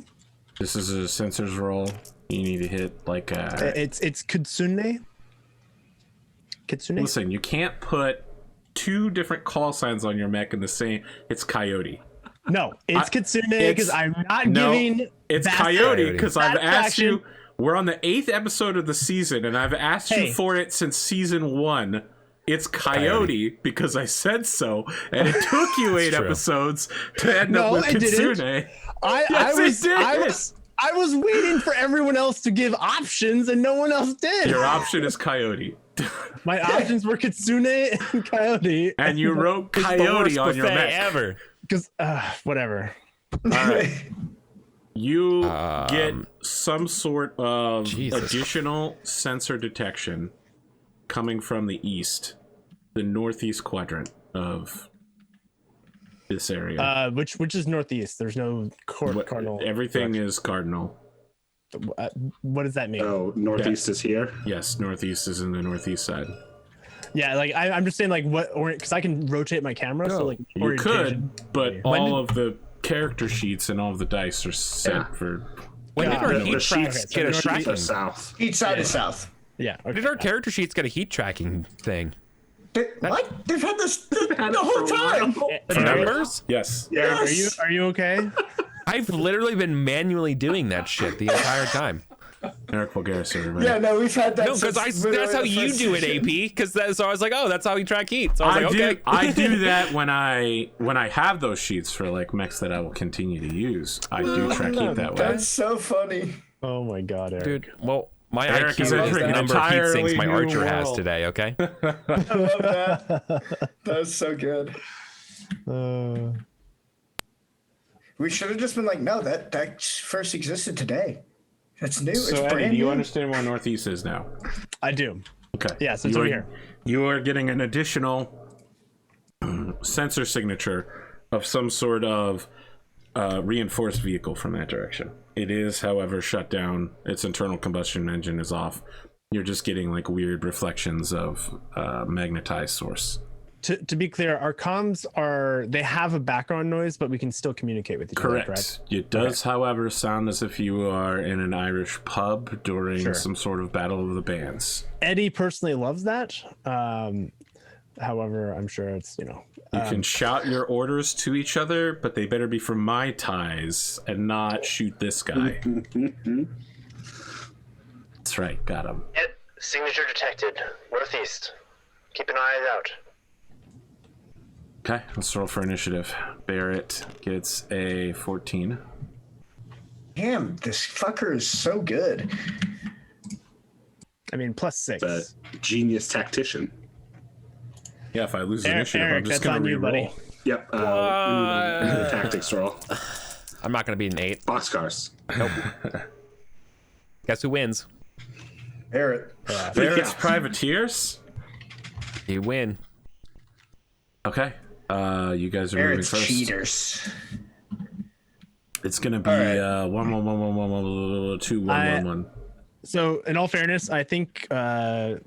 B: This is a sensors roll. You need to hit like a...
E: It's Kitsune. Kitsune.
B: Listen, you can't put 2 different call signs on your mech in the same... It's Coyote.
E: No, it's Kitsune because I'm not
B: No,
E: giving.
B: it's
E: that-
B: Coyote because I've asked
E: satisfaction.
B: you... We're on the 8th episode of the season, and I've asked
E: Hey.
B: you for it since season 1. It's Coyote because I said so, and it took you 8
A: true.
B: episodes to end
E: No,
B: up with
E: I didn't.
B: Kitsune.
E: I
B: Yes,
E: was
B: it did.
E: I was waiting for everyone else to give options, and no one else did.
B: Your option is Coyote.
E: My options were Kitsune and Coyote.
B: And you wrote
A: It's the
B: Coyote
A: worst
B: on your
A: buffet
B: mech.
A: ever.
E: Because, whatever.
B: All right. You get some sort of
A: Jesus.
B: additional sensor detection coming from the east, the northeast quadrant of this area.
E: Which is northeast. There's no cardinal.
B: Everything is cardinal.
E: What does that mean?
C: Oh, northeast is here.
B: Yes, northeast is in the northeast side.
E: Yeah, like I'm just saying, like what, because I can rotate my camera, so like
B: You
E: orientation.
B: could, but all of the character sheets and all of the dice are set for.
A: When did our
C: The
A: heat tracks
C: sheets,
A: get a
C: the sheets
A: tracking?
C: are south.
D: Each side is south.
E: Yeah.
A: When did our character sheets get a heat tracking thing?
D: What? They've had this the whole time.
A: The numbers?
B: Yes.
C: Yeah.
E: Are you okay?
A: I've literally been manually doing that shit the entire time.
B: EricVulgaris, everybody.
D: Yeah, no, we've had that.
A: No, because that's how you do it, AP. Because so I was like, oh, that's how we track heat. So I was like, okay.
B: I do that when I have those sheets for like mechs that I will continue to use. I do track heat that way.
D: That's so funny.
E: Oh my god, Eric.
A: Dude, well, my
B: Eric
A: IQ
B: is
A: is the
B: entering an
A: number of heat sinks
B: entirely
A: my
B: new
A: archer has
B: world.
A: today, okay?
D: I love that. That's so good. We should have just been like, no, that first existed today. That's new.
B: So
D: it's
B: Eddie,
D: brand
B: do you
D: new.
B: understand where northeast is now?
E: I do.
B: Okay.
E: Yeah, so it's
B: You
E: over
B: are-
E: here.
B: You are getting an additional sensor signature of some sort of reinforced vehicle from that direction. It is, however, shut down. Its internal combustion engine is off. You're just getting like weird reflections of magnetized source.
E: To be clear, our comms they have a background noise, but we can still communicate with each other.
B: Correct. It does, however, sound as if you are in an Irish pub during
E: Sure.
B: some sort of battle of the bands.
E: Eddie personally loves that. However, I'm sure it's,
B: You can shout your orders to each other, but they better be from my ties and not shoot this guy. That's right. Got him.
F: Yep, signature detected. Northeast. Keep an eye out.
B: Okay, let's roll for initiative. Barrett gets a 14.
D: Damn, this fucker is so good.
E: I mean, +6.
C: The genius tactician.
B: Yeah, if I lose
E: Eric,
B: initiative, I'm just
E: that's
B: going
E: on
B: to
E: you,
B: re-roll.
E: buddy.
C: Yep. We need a tactics roll.
A: I'm not going to be an 8.
C: Boxcars.
A: Guess who wins?
D: Barrett.
B: Barrett's
C: Yeah.
B: privateers?
A: You win.
B: Okay. You guys are
D: Barrett's
B: moving first.
D: cheaters.
B: It's going to be
D: right.
B: 1-1-1-1-1-1-2, 1-1-1.
E: So, in all fairness, I think
B: Oh,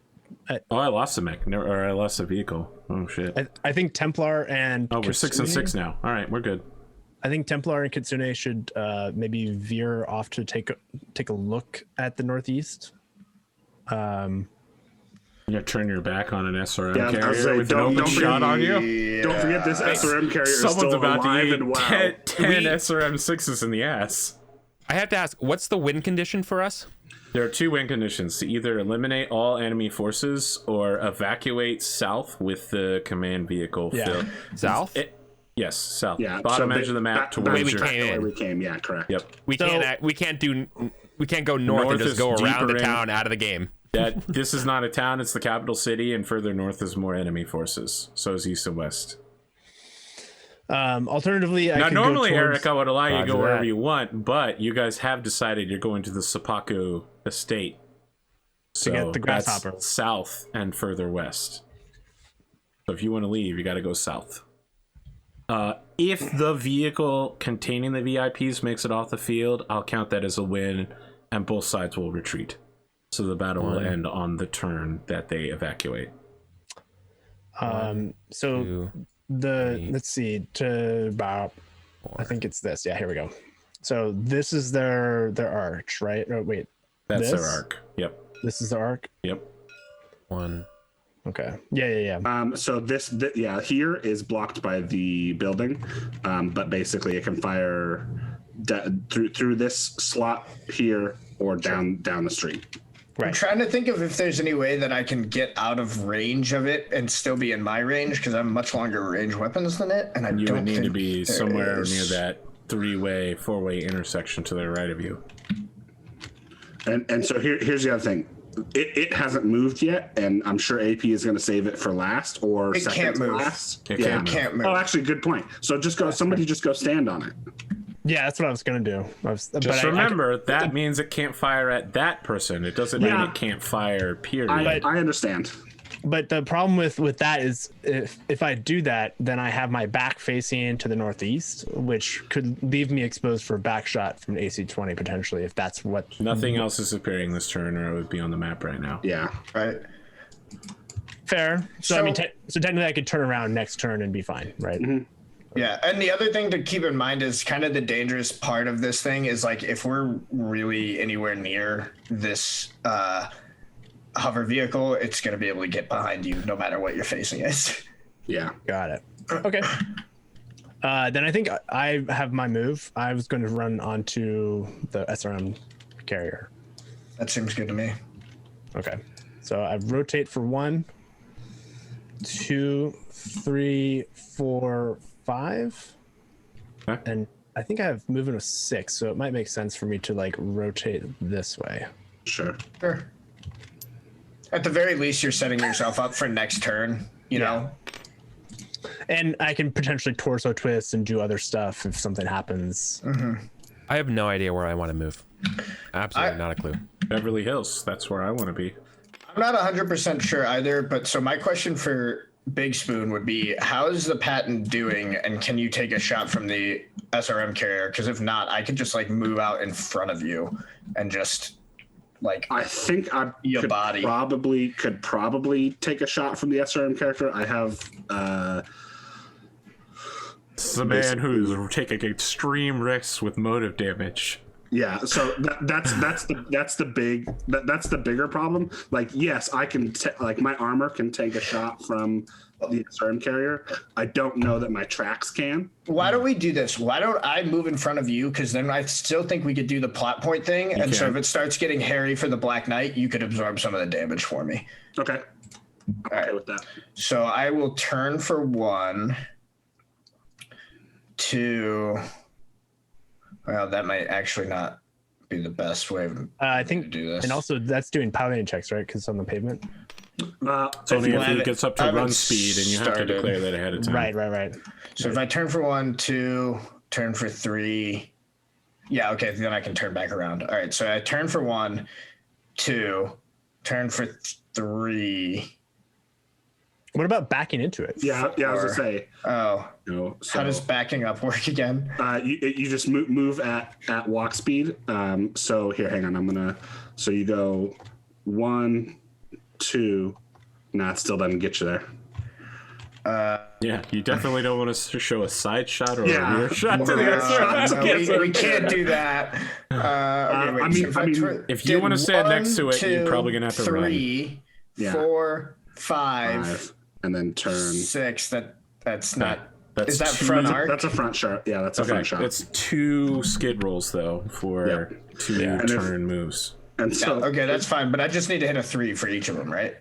B: I lost a mech. Or I lost a vehicle. Oh, shit.
E: I think Templar and
B: Oh, we're 6 and
E: Kitsune-
B: 6 now. All right, we're good.
E: I think Templar and Kitsune should maybe veer off to take a look at the northeast.
B: You're going to turn your back on an SRM
C: Yeah, I was
B: carrier
C: saying,
B: with an
C: don't-
B: open
C: don't
B: shot on you?
D: Yeah.
C: Don't forget this SRM carrier is
B: Someone's
C: still
B: about to
C: alive
B: eat
C: and well.
B: 10 SRM6s in the ass.
A: I have to ask, what's the win condition for us?
B: There are 2 win conditions: to either eliminate all enemy forces or evacuate south with the command vehicle.
E: Yeah.
A: South?
B: Yes, south.
C: Yeah.
B: Bottom
C: so
B: edge of the map
C: back
B: towards
A: way we
B: your.
A: came
C: the way
A: in.
C: we came. Yeah, correct.
B: Yep.
A: We
E: So-
A: can't go north
B: North
A: and just
B: is
A: go around the
B: deeper in.
A: town out of the game.
B: That this is not a town; it's the capital city, and further north is more enemy forces. So is east and west.
E: Alternatively, I
B: Now,
E: could
B: normally,
E: go towards,
B: Eric, I would allow you to
A: Roger
B: go wherever
A: that.
B: you want, but you guys have decided you're going to the Sapaku estate. So
E: get the
B: that's
E: grasshopper.
B: south and further west. So if you want to leave, you got to go south. If the vehicle containing the VIPs makes it off the field, I'll count that as a win, and both sides will retreat. So the battle will end on the turn that they evacuate.
E: So
A: Two.
E: let's see, to about, I think it's this. Yeah, here we go. So this is their arch, right? Oh, wait,
B: That's
E: This?
B: their arc. Yep.
E: this is the arc.
B: Yep.
A: 1.
E: Okay. Yeah.
C: So yeah, here is blocked by the building, but basically it can fire through this slot here or down the street.
D: I'm
E: Right.
D: trying to think of if there's any way that I can get out of range of it and still be in my range, because I have much longer range weapons than it, and I
B: You
D: don't
B: would need
D: think
B: to be
D: there
B: somewhere
D: is.
B: near that three-way, four-way intersection to the right of you.
C: And so here's the other thing. It hasn't moved yet, and I'm sure AP is going to save it for last or
D: It
C: second
D: can't
C: to
D: move.
C: last.
B: It
D: Can't move.
C: Oh, actually, good point. So just go. Somebody just go stand on it.
E: Yeah, that's what I was gonna do.
B: Just remember, that means it can't fire at that person. It doesn't mean it can't fire, period.
C: I understand.
E: But the problem with that is if I do that, then I have my back facing to the northeast, which could leave me exposed for a back shot from an AC-20 potentially, if that's what.
B: Nothing else is appearing this turn, or it would be on the map right now.
C: Yeah.
D: Right.
E: Fair. So I mean, so technically I could turn around next turn and be fine, right?
C: Mm-hmm.
D: Yeah, and the other thing to keep in mind is kind of the dangerous part of this thing is like if we're really anywhere near this hover vehicle, it's going to be able to get behind you no matter what you're facing is.
C: Yeah.
E: Got it. Okay. Then I think I have my move. I was going to run onto the SRM carrier.
D: That seems good to me.
E: Okay. So I rotate for 1, 2, 3, 4, 5.
B: Okay.
E: And I think I have movement of 6, so it might make sense for me to like rotate this way.
C: Sure.
D: Sure. At the very least, you're setting yourself up for next turn, you know?
E: And I can potentially torso twist and do other stuff if something happens.
A: I have no idea where I want to move. Absolutely not a clue.
B: Beverly Hills, that's where I want to be.
D: I'm not 100% sure either, but so my question for Big Spoon would be, how's the patent doing, and can you take a shot from the SRM carrier? Because if not, I could just like move out in front of you and just like
C: I think I
D: Your
C: could
D: body.
C: probably take a shot from the SRM character. I have
B: This is a man who's taking extreme risks with motive damage.
C: yeah, so that's the bigger problem. Like, yes, I can like my armor can take a shot from the SRM carrier. I don't know that my tracks can.
D: Why don't we do this? Why don't I move in front of you? Because then I still think we could do the plot point thing. And so if it starts getting hairy for the Black Knight, you could absorb some of the damage for me.
C: Okay.
D: All right.
C: With that.
D: So I will turn for 1, 2. Well, that might actually not be the best way
E: I
D: to
E: think,
D: do this.
E: and also that's doing piloting checks, right? Because it's on the pavement.
B: It's only if it gets up to run speed, and you have to declare that ahead of time.
E: Right.
D: So if I turn for 1, 2, turn for 3. Yeah, okay, then I can turn back around. All right, so I turn for 1, 2, turn for 3.
E: What about backing into it?
C: Yeah, I was gonna say.
D: Oh,
C: No. So,
D: how does backing up work again?
C: you just move at walk speed. So here, hang on. So you go 1, 2. Nah, it still doesn't get you there.
B: Yeah, you definitely don't want to show a side shot or a
C: Yeah.
B: rear shot to the
D: No, we can't do that. Okay, wait,
C: I mean,
B: if you want to stand next to it, you're probably gonna have to run.
D: 3,
C: Yeah.
D: 4, 5,
C: 5, and then turn.
D: 6. That's not.
B: That's
D: Is that
B: two-
D: front arc?
C: That's a front shot. Yeah, that's a
B: Okay,
C: front shot.
B: it's 2 skid rolls though for 2
C: And if-
B: turn moves.
C: And so
D: Okay, that's fine, but I just need to hit a 3 for each of them, right?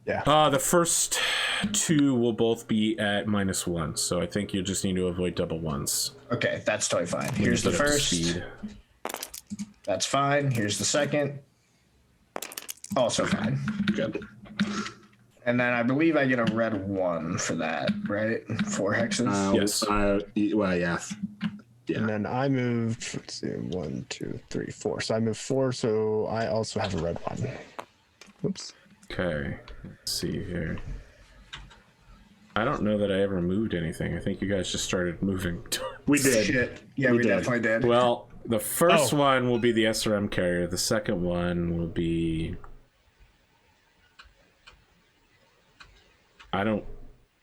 B: The first 2 will both be at -1, so I think you just need to avoid double ones.
D: Okay, that's totally fine. Here's the
B: Get up to
D: first.
B: speed.
D: That's fine. Here's the second. Also fine.
C: good.
D: And then I believe I get a red 1 for that, right? 4 hexes.
B: Yes.
C: Well, yeah.
E: And then I moved, let's see, 1, 2, 3, 4. So I moved 4, so I also have a red 1. Oops.
B: Okay, let's see here. I don't know that I ever moved anything. I think you guys just started moving.
C: We did.
D: Shit. Yeah, we
C: did.
D: definitely did.
B: Well, the first one will be the SRM carrier. The second one will be... I don't...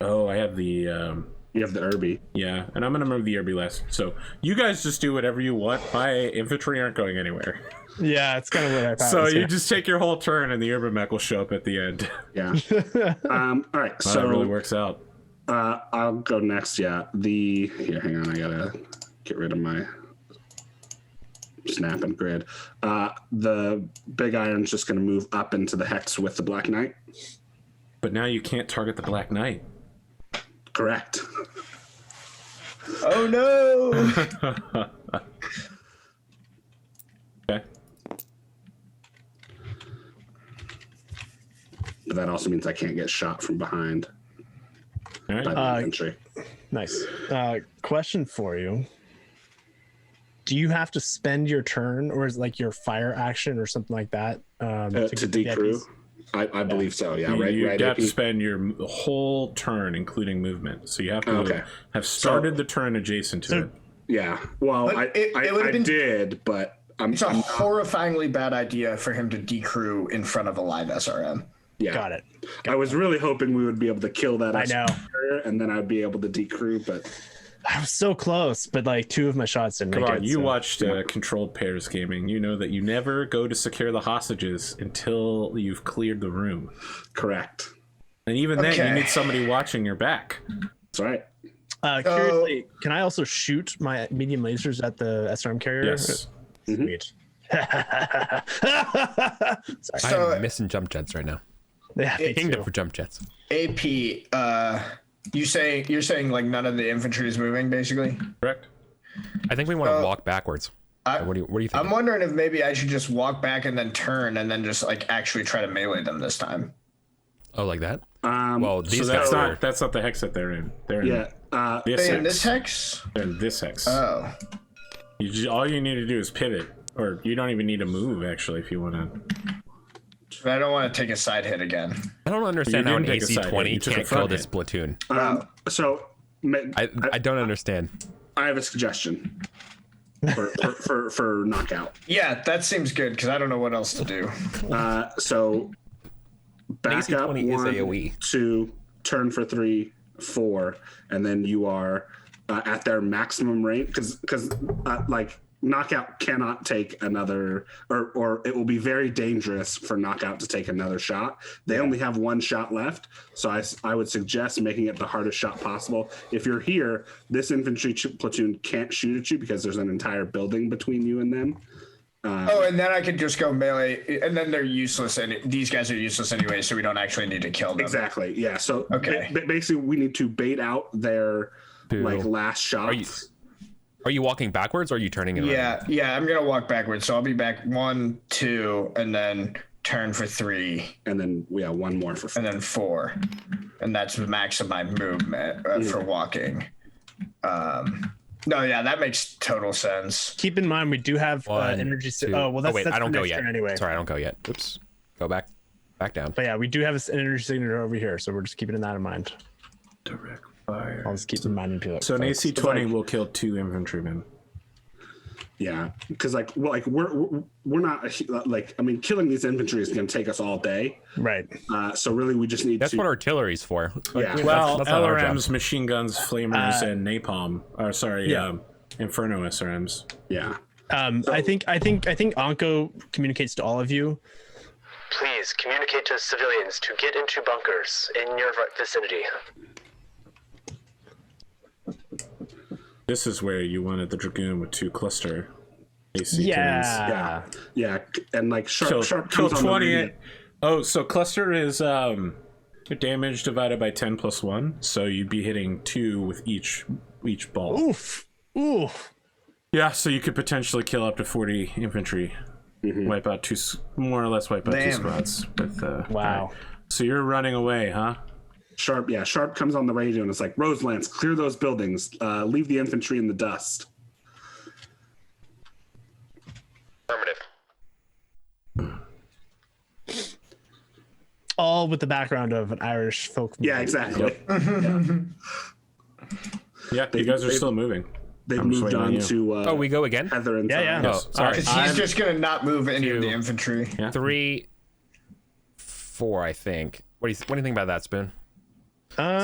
B: Oh, I have the...
C: You have the Irby.
B: Yeah, and I'm going to move the Irby last. So you guys just do whatever you want. My infantry aren't going anywhere.
E: Yeah, it's kind of what I thought.
B: So you just take your whole turn and the Urban Mech will show up at the end.
C: Yeah. All right.
B: So
C: So
B: that really works out.
C: I'll go next. Yeah. Here, hang on. I gotta get rid of my snapping grid. The big iron's just gonna move up into the hex with the Black Knight.
B: But now you can't target the Black Knight.
C: Correct.
D: Oh no!
B: Okay.
C: But that also means I can't get shot from behind
B: All right.
C: by the infantry.
E: Nice. Question for you. Do you have to spend your turn, or is it like your fire action or something like that
C: To
E: get the
C: decrew?
E: VIPs?
C: I believe so, yeah.
B: You
C: Right,
B: have to
C: AP?
B: spend your whole turn, including movement. So you have to
C: Okay.
B: have started the turn adjacent to it.
C: Yeah. Well,
D: But it would've
C: I
D: been-
C: did, but
D: It's a horrifyingly bad idea for him to decrew in front of a live SRM.
C: yeah.
E: Got it.
C: I was really hoping we would be able to kill that
E: I know.
C: SRM, and then I'd be able to decrew, but
E: I was so close, but like 2 of my shots didn't
B: Come
E: make
B: on,
E: it.
B: you
E: so-
B: watched Controlled Pairs Gaming. You know that you never go to secure the hostages until you've cleared the room.
C: correct.
B: And even then, you
D: Okay.
B: need somebody watching your back.
C: That's right.
E: Curiously, can I also shoot my medium lasers at the SRM carrier?
B: Yes.
E: Sweet. Sorry.
D: So-
A: I'm missing jump jets right now.
E: Yeah, me
A: Kingdom
E: too.
A: for jump jets.
D: AP, you're saying like none of the infantry is moving, basically.
B: Correct?
A: I think we want to walk backwards. What do you think?
D: I'm wondering if maybe I should just walk back and then turn and then just like actually try to melee them this time.
A: Oh, like that? Well,
B: So
A: these
B: that's
A: guys
B: not the hex that they're in. They're in
C: Yeah.
B: this
D: Hey,
B: hex.
D: in this hex?
B: They're in this hex.
D: Oh.
B: All you need to do is pivot. Or you don't even need to move, actually, if you want to.
D: I don't want to take a side hit again.
A: I don't understand
B: You
A: how an
B: didn't take a side hit,
A: AC-20
B: you took a
A: can't
B: front
A: kill this
B: hit.
A: platoon.
C: So
A: I don't understand.
C: I have a suggestion for knockout.
D: Yeah, that seems good because I don't know what else to do.
C: So back up
A: AC-20 is
C: 1,
A: AoE.
C: 2, turn for 3, 4, and then you are at their maximum range because like knockout cannot take another, or it will be very dangerous for knockout to take another shot. They only have 1 shot left, so I would suggest making it the hardest shot possible. If you're here, this infantry platoon can't shoot at you because there's an entire building between you and them.
D: Oh, and then I could just go melee, and then they're useless, and these guys are useless anyway, so we don't actually need to kill them.
C: Exactly. Yeah. So
D: Okay.
C: basically, we need to bait out their like last shots.
A: Are you walking backwards or are you turning it around?
D: Yeah, I'm gonna walk backwards, so I'll be back 1, 2, and then turn for 3,
C: And then 1 more for
D: and then 4, and that's the max of my movement for walking. No, yeah, that makes total sense.
E: Keep in mind, we do have
A: One,
E: energy.
A: 2.
E: Oh, well, that's,
A: wait,
E: that's
A: I don't
E: for
A: go
E: next
A: yet.
E: turn anyway.
A: Sorry, I don't go yet. Oops. Go back down.
E: But yeah, we do have an energy signature over here, so we're just keeping that in mind.
B: Direct fire.
E: I'll just keep reminding people.
B: So an
E: folks.
B: AC-20 will kill 2 infantrymen.
C: Yeah, because we're not like, I mean, killing these infantry is going to take us all day.
E: Right.
C: So really, we just need
A: That's
C: to.
A: what artillery's for.
C: Yeah.
B: Well,
A: that's not our job.
B: LRMs, machine guns, flamers, and napalm. Or sorry,
E: Yeah.
B: Inferno SRMs.
C: Yeah.
E: I think Anko communicates to all of you.
F: Please communicate to civilians to get into bunkers in your vicinity.
B: This is where you wanted the Dragoon with 2 cluster AC
E: Yeah.
C: Yeah, and like sharp
B: Kill
C: comes on the
B: 20.
C: radio.
B: Oh, so cluster is damage divided by 10 plus 1. So you'd be hitting 2 with each ball.
E: Oof. Oof.
B: Yeah, so you could potentially kill up to 40 infantry. Wipe out more or less wipe out 2
D: Damn.
B: squads. With,
E: Wow.
B: So you're running away, huh?
C: Sharp comes on the radio and it's like, Roselance, clear those buildings. Leave the infantry in the dust.
F: Affirmative.
E: All with the background of an Irish folk.
C: Yeah, exactly.
B: Yeah, you guys are still moving.
C: They've
B: I'm just
C: moved
B: waiting on
C: on
B: you.
C: to
A: Oh, we go again?
C: Heather and
E: Yeah,
C: Tom.
E: yeah.
A: Oh, sorry.
D: Because he's just gonna not move any of the infantry.
A: 3, 4, I think. What do you think about that, Spoon?
E: Um,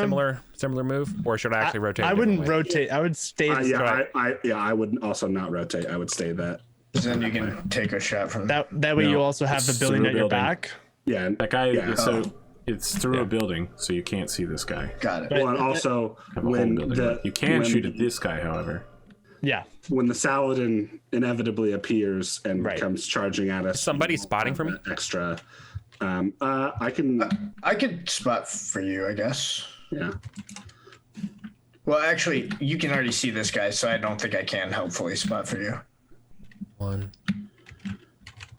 A: Similar move, or should I actually rotate?
E: I
A: a
E: wouldn't
A: different way?
E: rotate. I would stay.
C: I would also not rotate. I would stay that.
D: Then you can take a shot from
E: That way
B: No,
E: you also have the
B: it's
E: building
B: through
E: at your
B: building.
E: back.
C: Yeah, and
B: That guy,
C: Yeah.
B: so it's through a building, so you can't see this guy.
D: Got it.
C: well, and also
B: Have a whole
C: when
B: building. You can shoot at this guy, however.
E: Yeah.
C: when the Saladin inevitably appears and
E: Right.
C: comes charging at us.
A: Somebody spotting for me?
C: Extra. I can.
D: I could spot for you, I guess.
C: Yeah.
D: Well, actually, you can already see this guy, so I don't think I can helpfully spot for you.
A: 1.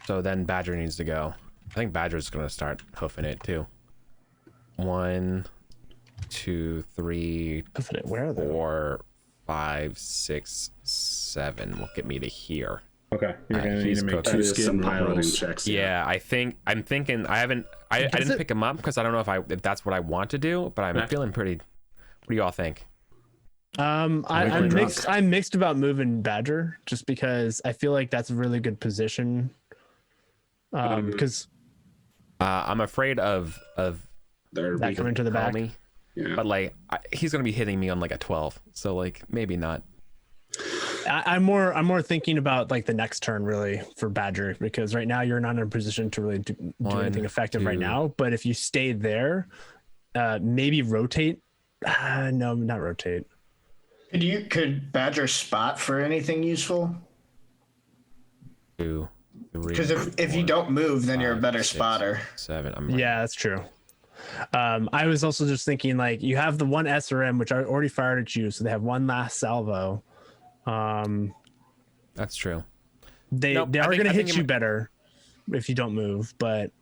A: So then Badger needs to go. I think Badger's gonna start hoofing it too. 1, 2, 3,
E: Hoofing it. Where are they?
A: 4, 5, 6, 7 will get me to here.
B: Okay, you're gonna need
A: he's
B: to make
A: cooking.
B: two
C: That is some
B: skin
C: piloting
B: rolls.
C: checks.
A: Yeah, I'm thinking I didn't pick him up because I don't know if that's what I want to do, but I'm feeling pretty. What do y'all think?
E: I'm mixed about moving Badger just because I feel like that's a really good position. Because
A: I'm afraid of
C: They're
E: that coming to the back.
A: me,
C: yeah.
A: but like he's gonna be hitting me on like a 12, so like maybe not.
E: I'm more thinking about like the next turn really for Badger, because right now you're not in a position to really do anything effective right now. But if you stay there, maybe rotate. No, not rotate.
D: Could Badger spot for anything useful?
A: 2, 3.
D: Because if you don't move, then you're a better
A: 6,
D: spotter.
A: 7.
E: Yeah, that's true. I was also just thinking like you have the one SRM which I already fired at you, so they have one last salvo.
A: That's true.
E: They are going to hit you better if you don't move, but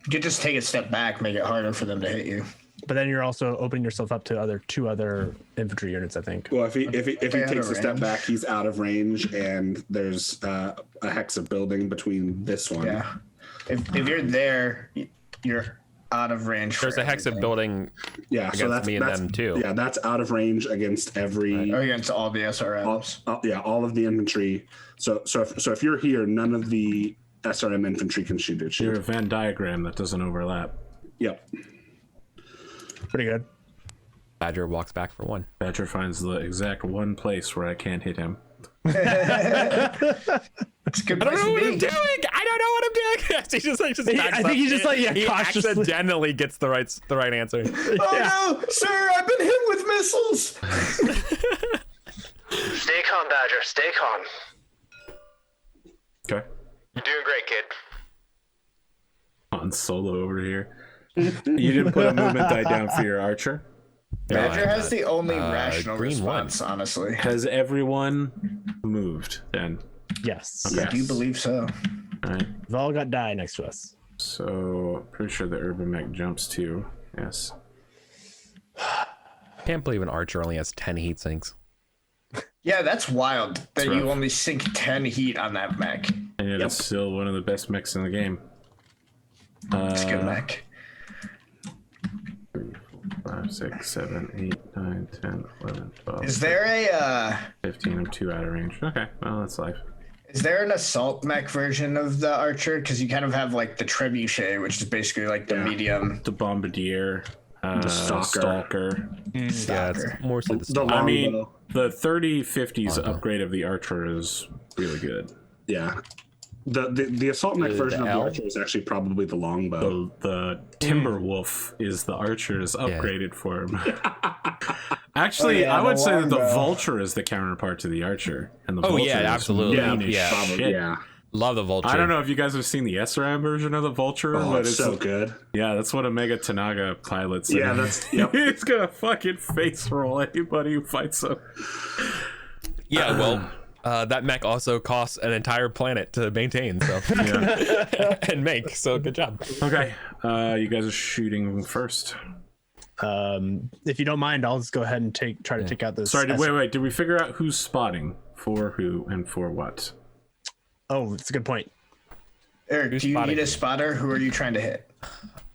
D: You could just take a step back, make it harder for them to hit you.
E: then you're also opening yourself up to two other infantry units, I think.
C: Well, if he takes a step
D: range.
C: back, he's out of range, and there's a hex of building between this one.
D: Yeah. If you're there, you're out of range.
A: There's
D: for
A: a hex of
D: everything.
A: building
C: Yeah,
A: against
C: so that's
A: me and them too.
C: Yeah, that's out of range against every
D: Against all the SRMs.
C: all of the infantry. So if you're here, none of the SRM infantry can shoot at
B: You're a
C: you.
B: Venn diagram that doesn't overlap.
C: Yep.
E: Pretty good.
A: Badger walks back for 1.
B: Badger finds the exact one place where I can't hit him.
D: It's a good
A: I don't
D: place
A: know
D: to
A: what
D: be.
A: I'm doing. I don't know what I'm doing. He just like
E: I think he just like
A: he
E: cautiously.
A: accidentally gets the right answer.
D: Oh no, sir! I've been hit with missiles.
F: Stay calm, Badger. Stay calm.
B: Okay.
F: You're doing great, kid.
B: On Solo over here. You didn't put a movement die down for your archer?
D: Badger has the only rational
A: green
D: response, honestly.
B: Has everyone moved then?
E: Yes.
D: I do believe so.
B: All right.
E: We've all got die next to us.
B: So pretty sure the urban mech jumps too. Yes.
A: Can't believe an archer only has 10 heat sinks.
D: Yeah, that's wild that
B: rough.
D: you only sink 10 heat on that mech.
B: And yet it's still one of the best mechs in the game.
D: It's a good mech.
B: 3, 4, 5, 6, 7, 8, 9, 10, 11, 12.
D: Is there a
B: 15? I'm 2 out of range. Okay, well that's life.
D: is there an assault mech version of the archer? Because you kind of have like the trebuchet, which is basically like the medium.
B: The bombardier, the
C: stalker.
A: Yeah,
D: Stalker.
A: it's more so the
C: The
B: I mean,
C: longbow.
B: the 3050's upgrade of the archer is really good.
C: Yeah. The assault mech version of the
A: L?
C: archer is actually probably the longbow.
B: The Timberwolf is the archer's upgraded form. Actually, I would say that the vulture is the counterpart to the archer, and the vulture is
A: absolutely.
B: mean as
A: Yeah.
B: shit.
C: Yeah.
A: Love the vulture.
B: I don't know if you guys have seen the SRM version of the vulture,
C: Oh,
B: but
C: it's so good.
B: yeah, that's what Omega Tanaga pilots.
C: Yeah, that's yep.
B: He's gonna fucking face roll anybody who fights him.
A: Yeah, well, that mech also costs an entire planet to maintain, so and make. So good job.
B: Okay, you guys are shooting first.
E: If you don't mind, I'll just go ahead and try to take out this.
B: Sorry, wait. Did we figure out who's spotting for who and for what?
E: Oh, it's a good point.
D: Eric,
A: Who's
D: do you
A: spotting
D: need a
A: you?
D: spotter? Who are you trying to hit?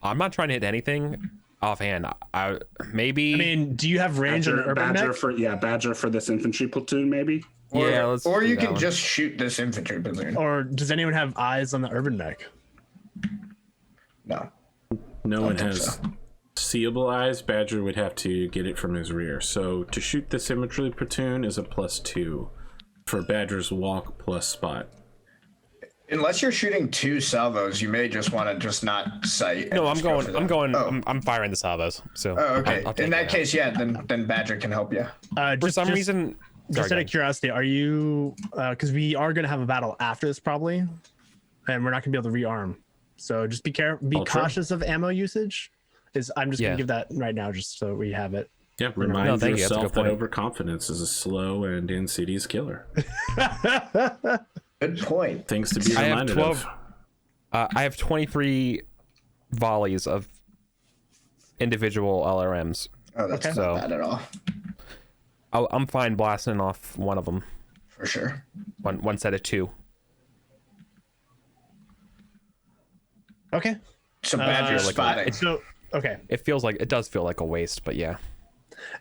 A: I'm not trying to hit anything offhand. I maybe.
E: I mean, do you have range on an urban mech?
C: Badger for this infantry platoon, maybe.
A: yeah. Let's
D: Or
A: do
D: you
A: that
D: can
A: one.
D: just shoot this infantry balloon.
E: Or does anyone have eyes on the urban mech?
D: No.
B: No one
D: think
B: has
D: so.
B: seeable eyes. Badger would have to get it from his rear. So to shoot this infantry platoon is a +2 for Badger's walk plus spot.
D: Unless you're shooting 2 salvos, you may just want to just not sight.
A: No, I'm
D: and just go for
A: going.
D: them.
A: I'm firing the salvos. So.
D: Oh, okay.
A: I'll take
D: In that
A: out.
D: case, yeah, then Badger can help you.
A: For some reason.
E: Just
A: Sorry,
E: out of curiosity, are you? Because we are going to have a battle after this probably, and we're not going to be able to rearm. So just be careful. Be
B: Ultra?
E: cautious of ammo usage. I'm just going
A: Yeah.
E: to give that right now, just so we have it.
B: Yeah, remind
A: No, thank you. That's a
B: yourself
A: good
B: that
A: point.
B: overconfidence is a slow and insidious killer.
D: Good point.
B: Things to be
A: I have
B: reminded
A: 12
B: of.
A: I have 23 volleys of individual LRMs.
D: Oh, that's
E: Okay.
D: not bad at all.
A: I'm fine blasting off one of them.
D: For sure.
A: One set of 2.
E: Okay.
D: So Badger
A: like
D: spotting.
E: So okay.
A: It does feel like a waste, but yeah.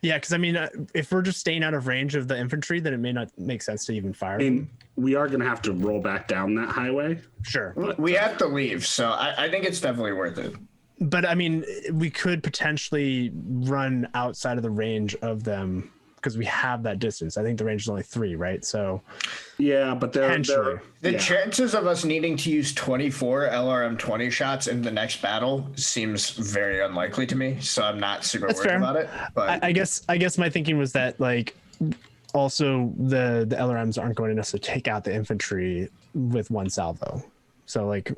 E: Yeah, because I mean, if we're just staying out of range of the infantry, then it may not make sense to even fire.
C: I mean, we are going to have to roll back down that highway.
E: Sure.
D: We have to leave, so I think it's definitely worth it.
E: But I mean, we could potentially run outside of the range of them because we have that distance. I think the range is only 3, right? So
C: Yeah, but they're
E: Potentially.
D: The
C: yeah.
D: chances of us needing to use 24 LRM 20 shots in the next battle seems very unlikely to me, so I'm not super
E: That's
D: worried
E: fair.
D: about it. But
E: I guess my thinking was that like also the LRMs aren't going to necessarily take out the infantry with one salvo. So like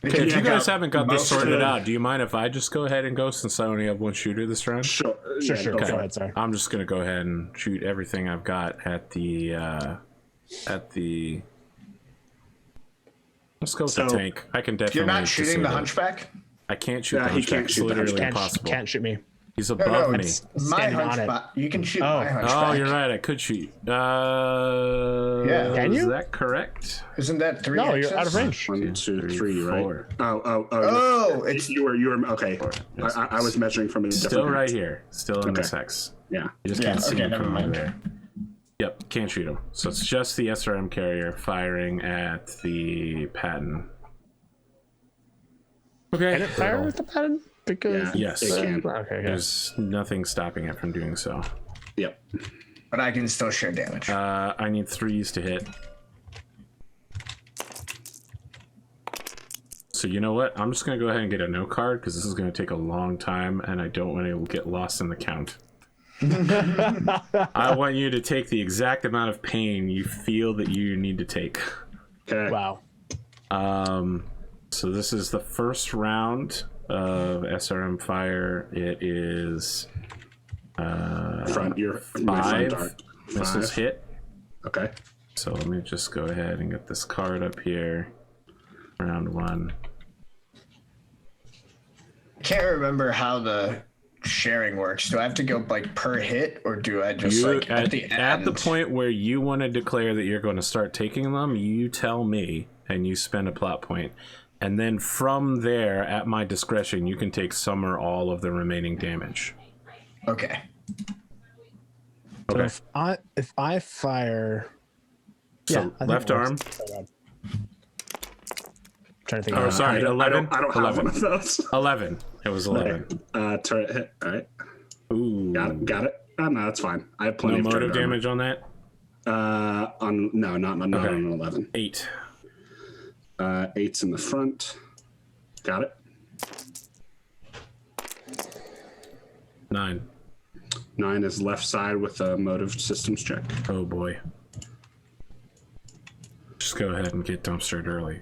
B: Okay, if you
C: take
B: guys
C: out
B: haven't got this
C: most
B: sorted
C: of-
B: out, do you mind if I just go ahead and go since I only have one shooter this round?
C: Sure.
E: Sure,
C: yeah,
E: sure.
C: go
E: Go
C: for it.
E: ahead, sorry.
B: I'm just gonna go ahead and shoot everything I've got at the. Let's go with the
C: So-
B: tank. I can definitely.
D: you're not shooting the
B: disable it.
D: Hunchback?
B: I can't shoot
C: Yeah,
B: the
C: he
B: hunchback.
C: can't
B: It's
C: shoot the
B: literally
C: hunchback.
B: impossible.
E: Can't shoot me.
B: He's
D: No,
B: above me.
D: it's my
E: standing on it.
D: Hunchback. You can shoot
E: Oh.
D: my Hunchback.
B: Oh, you're right. I could shoot.
D: Yeah.
E: Can
B: Is
E: you?
B: that correct?
D: Isn't that 3
E: No, you're
D: hexes?
E: out of range.
C: 1, 2, 3,
B: Three,
C: right?
B: four.
D: Oh, it's
C: you were okay.
B: Yes.
C: I was measuring from a different.
B: Still right
C: hex.
B: here. Still in this hex.
C: Yeah.
B: You just
D: Yeah,
B: can't see
D: okay,
B: him
D: never
B: from over
D: mind.
B: there. Yep, can't shoot him. So it's just the SRM carrier firing at the Patton. Okay.
E: Can it fire with the pattern? Because
C: Yeah.
B: Yes.
C: It can.
E: Okay.
B: There's nothing stopping it from doing so.
C: Yep.
D: but I can still share damage.
B: I need 3s to hit. So you know what? I'm just going to go ahead and get a no card because this is going to take a long time and I don't want to get lost in the count. I want you to take the exact amount of pain you feel that you need to take.
C: Okay.
E: Wow.
B: So this is the first round of SRM fire. It is
C: Front. My front
B: 5
C: arc.
B: missiles
C: 5.
B: hit.
C: Okay.
B: So let me just go ahead and get this card up here. Round 1.
D: I can't remember how the sharing works. Do I have to go like per hit, or do I just like at the end?
B: At the point where you want to declare that you're going to start taking them, you tell me and you spend a plot point. And then from there, at my discretion, you can take some or all of the remaining damage.
D: Okay.
E: So
B: Okay.
E: if I fire,
B: So
E: I think
B: left
E: it
B: arm.
E: works. Trying to think.
B: Oh,
E: of
B: sorry.
C: I don't
B: 11.
C: have
B: 11.
C: one of those.
B: 11. It was 11.
C: Turret hit. All right.
B: Ooh.
C: Got it. Oh, no, that's fine. I have plenty
B: No
C: of
B: motive
C: turret
B: damage on that?
C: on no, not
B: Okay.
C: on an 11.
B: 8.
C: 8's in the front. Got it.
B: 9.
C: 9 is left side with a motive systems check.
B: Oh boy. Just go ahead and get dumpstered early.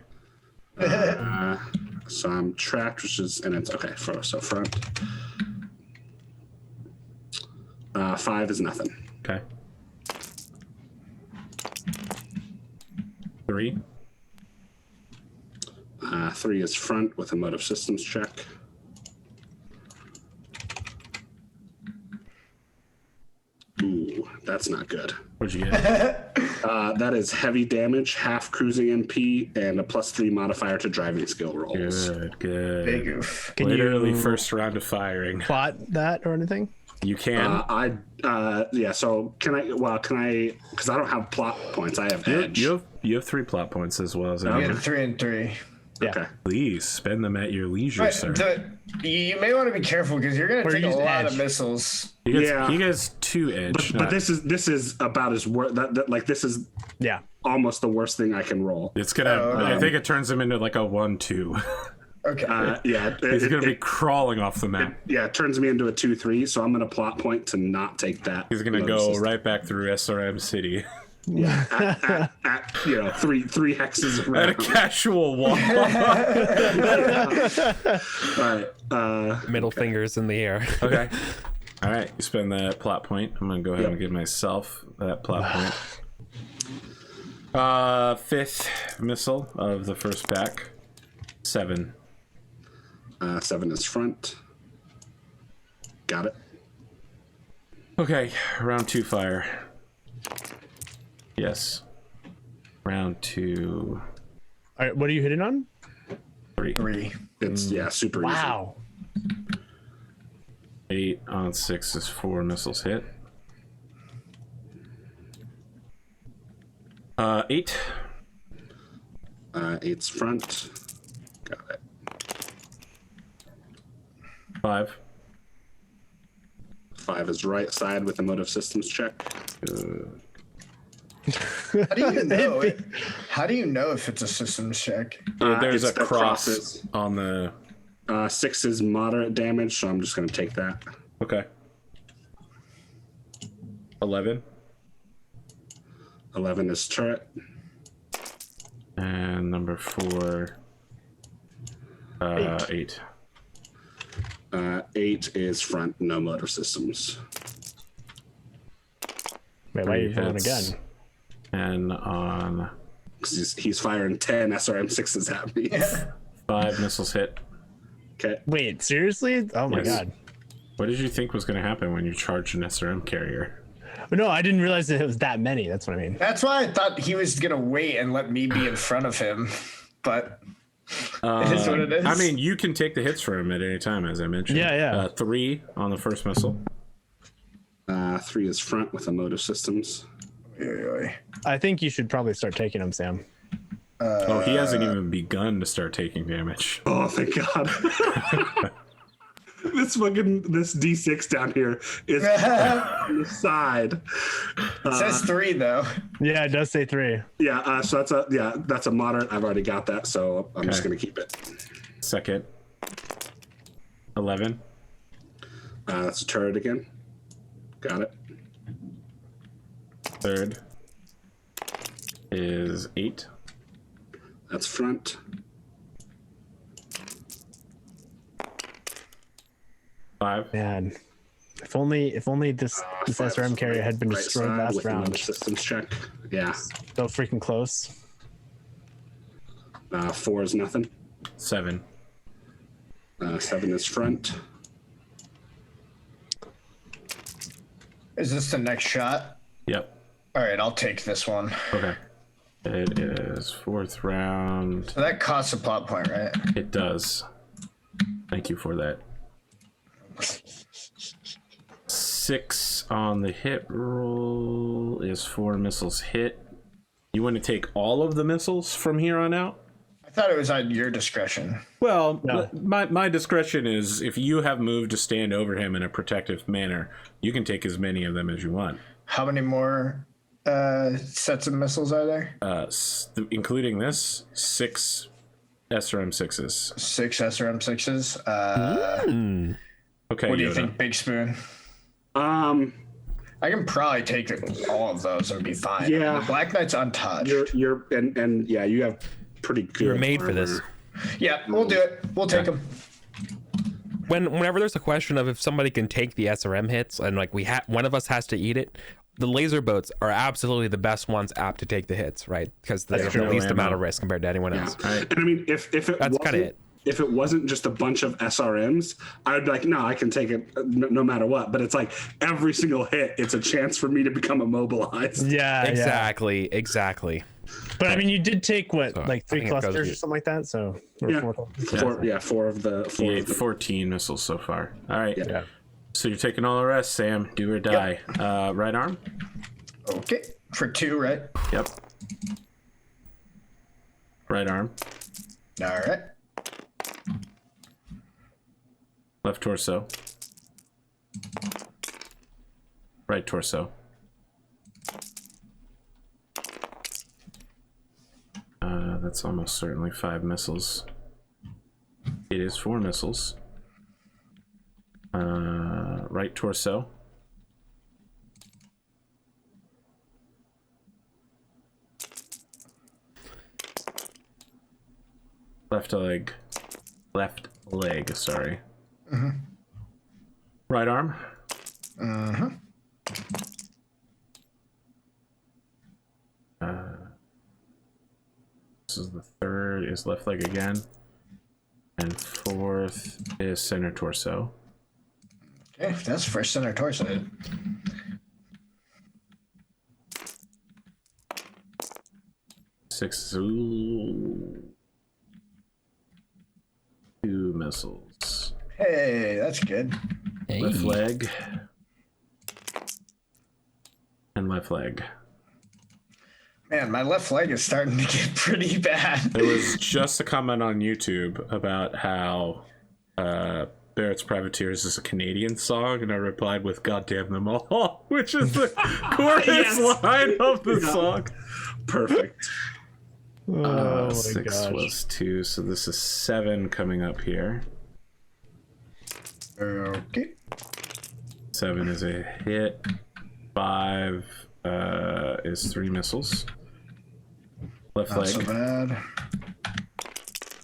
C: So I'm trapped, which is, and it's okay. So front. 5 is nothing.
B: Okay. 3.
C: 3 is front with a motive systems check. Ooh, that's not good.
B: What'd you get?
C: That is heavy damage, half cruising MP, and a +3 modifier to driving skill rolls.
B: Good, good.
D: Big oof.
E: Can
B: Literally
E: you
B: first round of firing.
E: plot that or anything?
B: You can.
C: Yeah. So can I? Well, can I? Because I don't have plot points. I have edge.
B: you have 3 plot points as well as
D: We
B: anyone.
D: had 3 and 3.
E: Yeah.
C: Okay.
B: Please spend them at your leisure,
D: But
B: sir.
D: you may want to be careful because you're going to
E: Or
D: take a
E: use
D: lot
E: edge.
D: of missiles.
C: Yeah.
B: He gets 2 edge.
C: But this is about as worst. Like this is
E: Yeah.
C: almost the worst thing I can roll.
B: it's gonna. I think it turns him into like a 1-2.
D: Okay.
C: Yeah.
B: He's gonna be crawling off the map.
C: Yeah. It turns me into a 2/3. So I'm gonna plot point to not take that.
B: He's gonna
C: motive
B: go
C: system.
B: right back through SRM City
C: at three hexes
B: at a
C: around.
B: casual walk.
C: All right.
A: Middle fingers in the air.
B: Okay. All right, you spend that plot point. I'm gonna go ahead and give myself that plot point. Fifth missile of the first pack. 7.
C: 7 is front. Got it.
B: Okay, round 2 fire. Yes. Round 2.
E: All right, what are you hitting on?
D: 3.
C: It's super
E: Wow.
B: 8 on 6 is 4 missiles hit. 8.
C: 8's front. Got it.
B: 5.
C: 5 is right side with a motive systems check.
D: How do you know? How do you know if it's a systems check?
B: There's
C: it's
B: a
C: the
B: cross
C: crosses.
B: on the...
C: 6 is moderate damage, so I'm just going to take that.
B: Okay. 11.
C: 11 is turret.
B: And number 4... 8.
C: 8 is front, no motive systems.
E: Wait, why are you rolling again?
B: And on...
C: 'Cause he's firing 10 SRM6s at me.
B: 5 missiles hit.
C: Okay.
E: Wait, seriously? Oh my
B: Yes.
E: god.
B: What did you think was going to happen when you charged an SRM carrier?
E: No, I didn't realize that it was that many. That's what I mean.
D: That's why I thought he was gonna wait and let me be in front of him, but it is what it is.
B: I mean, you can take the hits for him at any time, as I mentioned.
E: Yeah.
B: 3 on the first missile.
C: 3 is front with a motive systems.
E: I think you should probably start taking them, Sam.
B: Oh, he hasn't even begun to start taking damage.
C: Oh, thank God. This D6 down here is on the side.
D: It says 3 though.
E: Yeah, it does say 3.
C: Yeah, so that's a moderate. I've already got that, so I'm just
B: Okay.
C: gonna keep it.
B: Second. 11.
C: That's a turret again. Got it.
B: Third is 8.
C: That's front.
B: 5.
E: Man, if only this SRM carrier had been
C: Right
E: destroyed
C: side
E: last
C: with a
E: round.
C: motive systems check. Yeah.
E: So freaking close.
C: 4 is nothing.
B: 7.
C: 7 is front.
D: Is this the next shot?
B: Yep.
D: All right, I'll take this one.
B: Okay. It is 4th round.
D: So that costs a plot point, right?
B: It does. Thank you for that. 6 on the hit roll is 4 missiles hit. You want to take all of the missiles from here on out?
D: I thought it was at your discretion.
B: Well,
E: No.
B: my discretion is if you have moved to stand over him in a protective manner, you can take as many of them as you want.
D: How many more sets of missiles are there?
B: Including this, 6 SRM6s.
D: 6 SRM6s.
B: Okay,
D: What do you
B: Yoda.
D: think, Big Spoon?
C: Um,
D: I can probably take all of those and be fine.
C: Yeah.
D: The Black Knight's untouched.
C: you're and yeah, you have pretty good.
A: You're made for
C: armor.
A: this.
D: Yeah, we'll do it. We'll take them.
A: Whenever there's a question of if somebody can take the SRM hits and like one of us has to eat it, the laser boats are absolutely the best ones apt to take the hits, right? Because they have the
B: true.
A: least
B: Ammo.
A: amount of risk compared to anyone else.
C: And I mean, if it
A: That's
C: wasn't,
A: kinda it.
C: if it wasn't just a bunch of SRMs, I would be like, no, I can take it no matter what. But it's like every single hit, it's a chance for me to become immobilized.
E: Yeah,
A: Exactly.
E: But I mean, you did take what,
A: So,
E: like
A: I
E: 3
A: think it goes
E: clusters
A: with
E: or something like that. So or
C: Yeah.
E: 4 clusters.
C: 4 of the 4
B: He
C: of
B: ate
C: the
B: 14 missiles so far. All right.
C: Yeah.
B: So you're taking all the rest, Sam. Do or die. Right arm?
D: Okay. For 2, right?
B: Yep. Right arm.
D: All right.
B: Left torso. Right torso. That's almost certainly 5 missiles. It is 4 missiles. Right torso. Left leg, sorry. Right arm.
D: Uh-huh.
B: This is the third is left leg again. And fourth is center torso.
D: Okay, that's first center torso hit.
B: Six. Ooh. 2 missiles.
D: Hey, that's good.
A: Hey.
B: Left leg. And left leg.
D: Man, my left leg is starting to get pretty bad.
B: There was just a comment on YouTube about how Barrett's Privateers is a Canadian song, and I replied with "God damn them all," which is the chorus
C: Yes.
B: line of the song.
C: Perfect.
E: Oh my
B: 6
E: gosh.
B: was 2, so this is 7 coming up here.
D: Okay.
B: 7 is a hit. 5 is 3 missiles. Left
D: Not so
B: leg,
D: bad.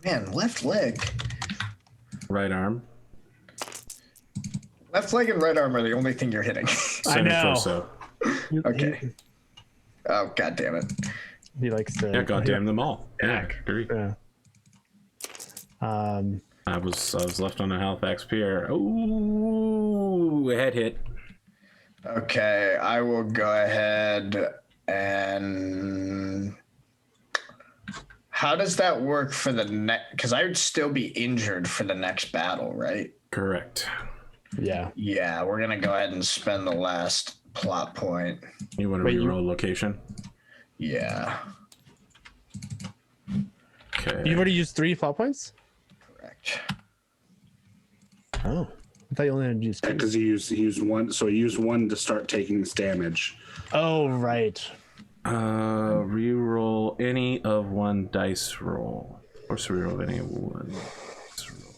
D: Man, left leg.
B: right arm,
D: Left leg and right arm are the only thing you're hitting.
B: center
E: know.
B: torso.
D: Okay. Oh, god damn it.
E: He likes to.
B: Yeah, goddamn them all. Yeah, agree.
E: Yeah.
B: I was left on a Halifax pier. Ooh, a head hit.
D: Okay, I will go ahead and... How does that work for the next... Because I would still be injured for the next battle, right?
B: Correct.
E: Yeah.
D: Yeah, we're going to go ahead and spend the last plot point.
B: You want to
E: Wait,
B: reroll location?
D: Yeah,
B: Okay.
E: You've already used 3 plot points?
D: correct.
E: Oh. I thought you only had to use 2.
C: Because he used one, so he used one to start taking this damage.
E: Oh, right.
B: Reroll any of one dice roll. Or so reroll any of one dice roll.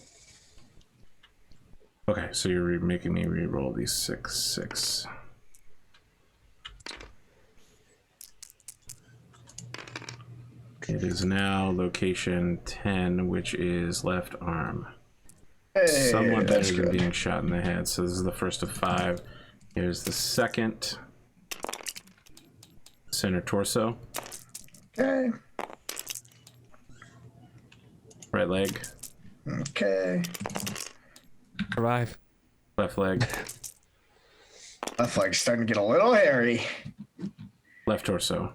B: Okay, so you're making me reroll these 6. It is now location 10, which is left arm.
D: Hey,
B: Somewhat
D: that's
B: better than
D: good.
B: being shot in the head. So this is the first of 5. Here's the second. Center torso.
D: Okay,
B: Right leg.
D: okay.
A: Survive.
B: Left leg.
D: Left leg's starting to get a little hairy.
B: Left torso.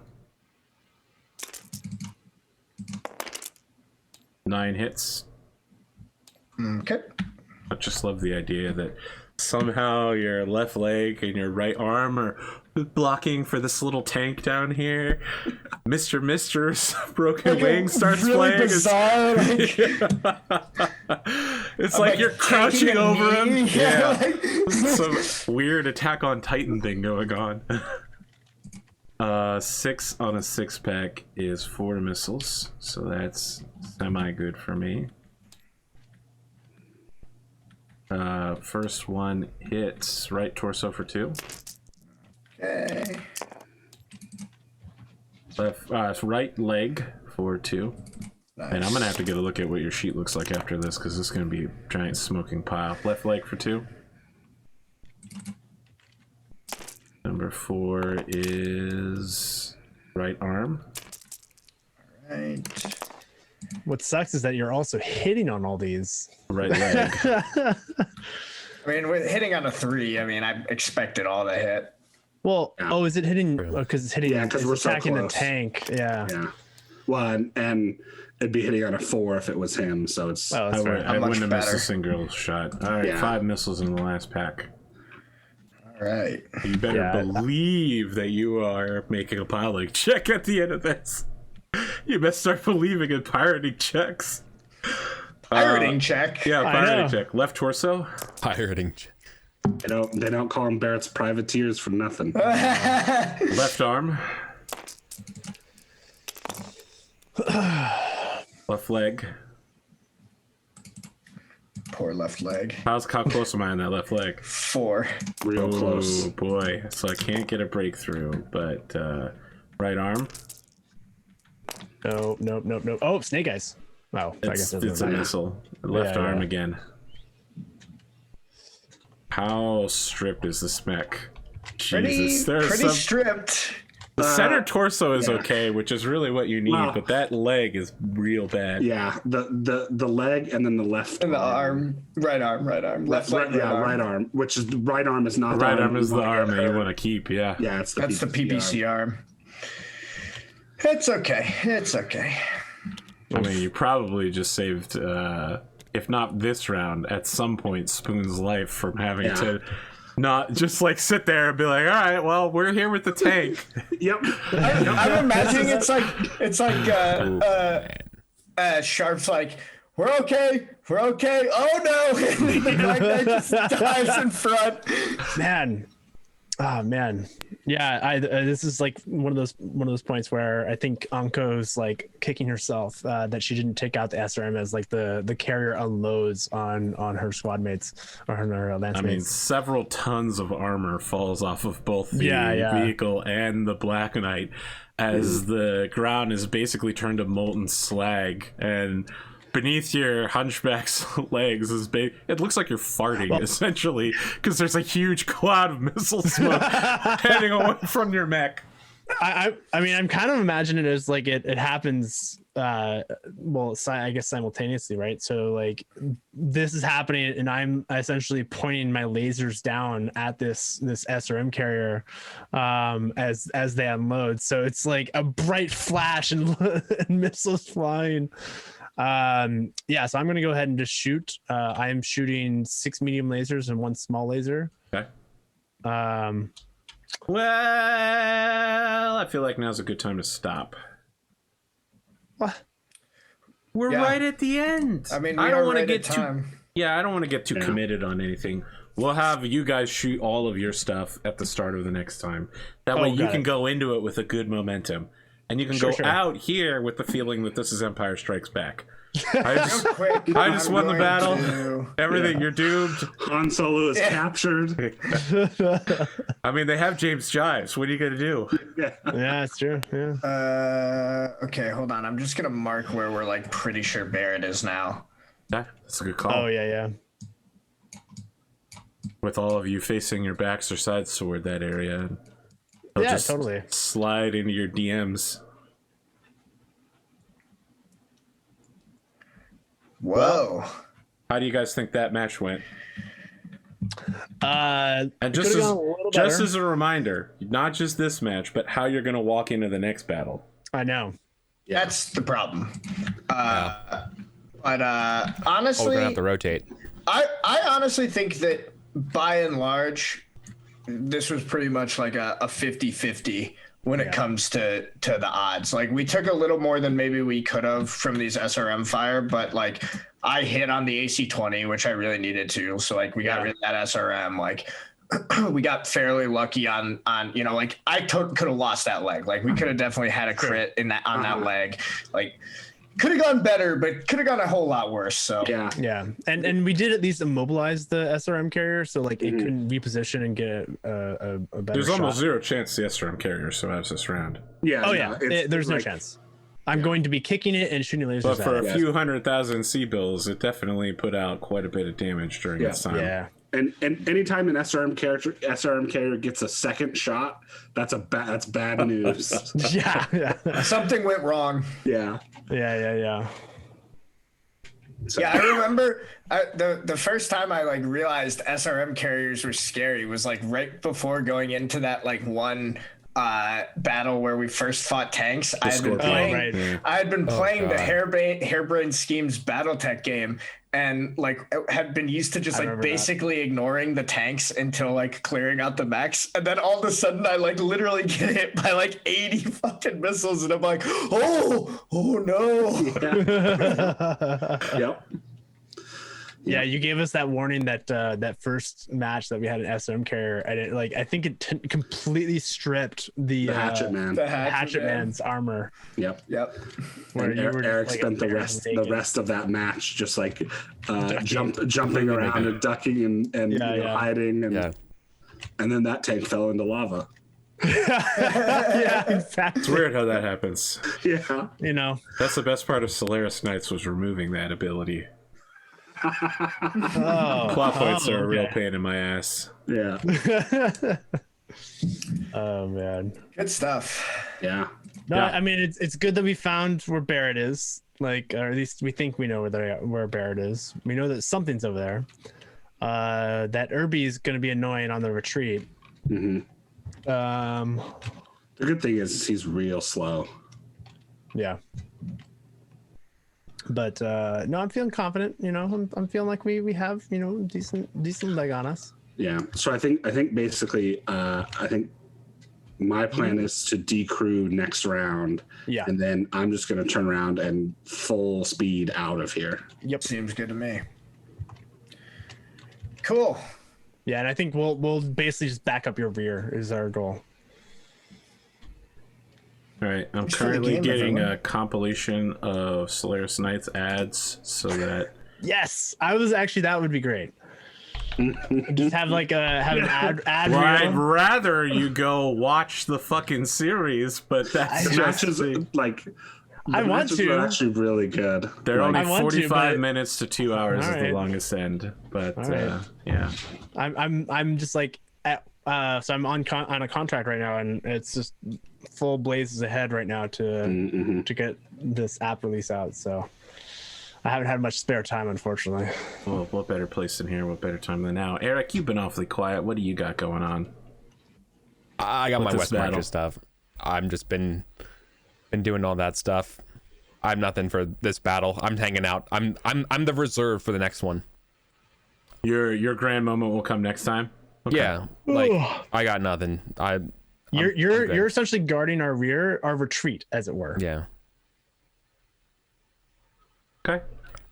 B: 9 hits.
D: Okay.
B: I just love the idea that somehow your left leg and your right arm are blocking for this little tank down here. Mister's broken wing starts
D: really
B: playing.
D: bizarre,
B: It's like you're crouching
D: taking a
B: over him.
D: knee.
B: Yeah.
D: like-
B: Some weird Attack on Titan thing going on. 6 on a 6-pack is 4 missiles, so that's semi-good for me. First one hits right torso for 2.
D: Okay.
B: Right leg for 2.
D: Nice.
B: And I'm gonna have to get a look at what your sheet looks like after this, because this is gonna be a giant smoking pile. Left leg for 2. Number 4 is right arm.
D: Right.
E: What sucks is that you're also hitting on all these.
B: Right leg.
D: I mean, with hitting on a 3, I mean, I expected all to hit.
E: Well,
C: Yeah.
E: oh, is it hitting? Because it's hitting.
C: Yeah, 'cause
E: it's
C: we're so
E: attacking the
C: close.
E: tank. Yeah.
C: Yeah. Well, and it'd be hitting on a 4 if it was him. So it's
E: Oh,
B: I,
E: that's
B: would,
E: fair.
B: I
D: much
B: wouldn't have missed
D: better.
B: a single shot. All right,
C: Yeah.
B: 5 missiles in the last pack.
D: All right.
B: You better
E: Yeah.
B: believe that you are making a piloting check at the end of this. You best start believing in pirating checks.
D: Pirating check.
B: Yeah,
E: I
B: pirating
E: know.
B: check. Left torso.
A: Pirating.
C: they don't call them Barrett's Privateers for nothing.
B: Left arm. Left leg.
D: Poor left leg.
B: How close am I on that left leg?
D: 4.
C: Real close.
B: Oh boy. So I can't get a breakthrough, but right arm.
E: No, nope, nope, nope. Oh, snake eyes. Wow. I guess
B: It's a
E: not.
B: missile. Left
E: Yeah,
B: arm
E: yeah.
B: again. How stripped is this mech?
D: Pretty,
B: Jesus, there's
D: pretty
B: some...
D: stripped.
B: The center torso is
C: yeah.
B: okay, which is really what you need,
C: Wow.
B: but that leg is real bad.
C: Yeah, the leg and then the left
D: And the arm, right arm, left leg,
C: right arm, which is the right arm is not
B: The right arm is the arm that you want to keep, yeah.
C: Yeah, it's
D: That's the PPC arm. It's okay. It's okay.
B: I mean, you probably just saved, if not this round, at some point, Spoon's life from having to not just like sit there and be like, all right, well, we're here with the tank.
C: Yep.
D: I'm imagining it's like Sharp's like, we're okay. Oh no! And the black guy just dives in front.
E: Man, oh man, yeah. This is like one of those points where I think Anko's like kicking herself that she didn't take out the SRM as like the carrier unloads on her squad mates or her lance
B: I mean,
E: mates.
B: several tons of armor falls off of both the vehicle and the Black Knight as the ground is basically turned to molten slag, and beneath your hunchback's legs is it looks like you're farting essentially, because there's a huge cloud of missile smoke heading away from your mech.
E: I mean, I'm kind of imagining it as like it happens I guess simultaneously, right? So like this is happening and I'm essentially pointing my lasers down at this SRM carrier as they unload. So it's like a bright flash and missiles flying. So I'm gonna go ahead and just shoot. I am shooting 6 medium lasers and 1 small laser.
B: Okay. Well, I feel like now's a good time to stop.
E: What?
B: We're right at the end.
D: I mean,
B: I don't want to get
D: time.
B: I don't want to get too committed on anything. We'll have you guys shoot all of your stuff at the start of the next time. That way you can go into it with a good momentum. And you can go out here with the feeling that this is Empire Strikes Back. I just won the battle. Everything, you're doomed.
C: Han Solo is captured.
B: I mean, they have James Jives. What are you going to do?
E: Yeah, it's true. Yeah.
D: Okay, hold on. I'm just going to mark where we're like pretty sure Barrett is now.
B: Yeah, that's a good call.
E: Oh, yeah.
B: With all of you facing your backs or sides toward that area. They'll just
E: totally
B: slide into your DMs.
D: Whoa.
B: How do you guys think that match went?
E: And
B: just as a reminder, not just this match, but how you're going to walk into the next battle.
E: I know.
D: That's the problem. But honestly,
A: we're gonna have to rotate.
D: I honestly think that by and large, this was pretty much like a 50-50 when it comes to the odds. Like we took a little more than maybe we could have from these SRM fire, but like I hit on the AC-20, which I really needed to. So like we got rid of that SRM. Like we got fairly lucky on like I could have lost that leg. Like we could have definitely had a crit in that on that leg. Like could have gone better, but could have gone a whole lot worse. So
E: yeah, and we did at least immobilize the SRM carrier, so like it couldn't reposition and get a better.
B: There's
E: shot.
B: almost zero chance the SRM carrier survives this round.
C: Yeah.
E: Oh yeah, there's no chance. I'm going to be kicking it and shooting lasers.
B: But for
E: at
B: a few 100,000 C-bills, it definitely put out quite a bit of damage during its time.
E: Yeah.
C: And anytime an SRM carrier gets a second shot, that's bad news.
E: yeah.
D: Something went wrong.
E: Yeah.
C: So.
D: Yeah, I remember the first time I like realized SRM carriers were scary was like right before going into that like one battle where we first fought tanks. I had been playing the Hairbrained Schemes Battletech game, and like had been used to just like basically ignoring the tanks until like clearing out the mechs, and then all of a sudden I like literally get hit by like 80 fucking missiles, and I'm like, oh no.
C: Yep.
E: Yeah, you gave us that warning that first match that we had an SM carrier, and I think it completely stripped the
C: Hatchet Man.
D: The
E: Hatchet Man's armor.
C: Yep.
E: Where
C: and Eric spent the rest of that match just like jumping around and ducking and hiding, and then that tank fell into lava.
E: Yeah, exactly.
B: It's weird how that happens.
C: Yeah.
E: You know,
B: that's the best part of Solaris Knights was removing that ability. Plot points are a real
E: okay.
B: pain in my ass.
C: Yeah.
E: Oh man.
D: Good stuff.
C: Yeah.
E: No,
B: Yeah.
E: I mean it's good that we found where Barrett is. Like, or at least we think we know where Barrett is. We know that something's over there. That Irby is going to be annoying on the retreat.
C: hmm
E: Um,
C: The good thing is he's real slow.
E: yeah. But no, I'm feeling confident. You know, I'm feeling like we have, you know, decent leg on us.
C: Yeah. So I think basically I think my plan is to decrew next round.
E: Yeah.
C: And then I'm just going to turn around and full speed out of here.
E: Yep.
D: Seems good to me. Cool.
E: Yeah, and I think we'll basically just back up your rear is our goal.
B: All right, I'm
D: Just for the
B: currently
D: game,
B: getting
D: everyone.
B: a compilation of Solaris Knights ads so that
E: Yes, that would be great. Just have like have an ad
B: well, I'd
E: reel.
B: rather you go watch the fucking series, but that's
C: The
B: just
C: matches, like,
E: I
C: the
E: want
C: matches
E: to.
C: are actually really good.
B: they're
C: Like,
B: only
E: I want to,
B: 45
E: but-
B: minutes to 2 hours is the
E: Alright.
B: longest end. But
E: Alright.
B: yeah,
E: I'm just like at so I'm on a contract right now, and it's just full blazes ahead right now
C: mhm.
E: to get this app release out. So I haven't had much spare time, unfortunately.
B: well, what better place than here? What better time than now? Eric, you've been awfully quiet. What do you got going on?
A: I got
B: With
A: my
B: this
A: West
B: battle.
A: Marches stuff. I'm just been doing all that stuff. I'm nothing for this battle. I'm hanging out. I'm the reserve for the next one.
B: Your grand moment will come next time. Okay.
A: Yeah, like I got nothing.
E: You're
A: good.
E: you're essentially guarding our retreat, as it were.
A: Yeah,
B: Okay.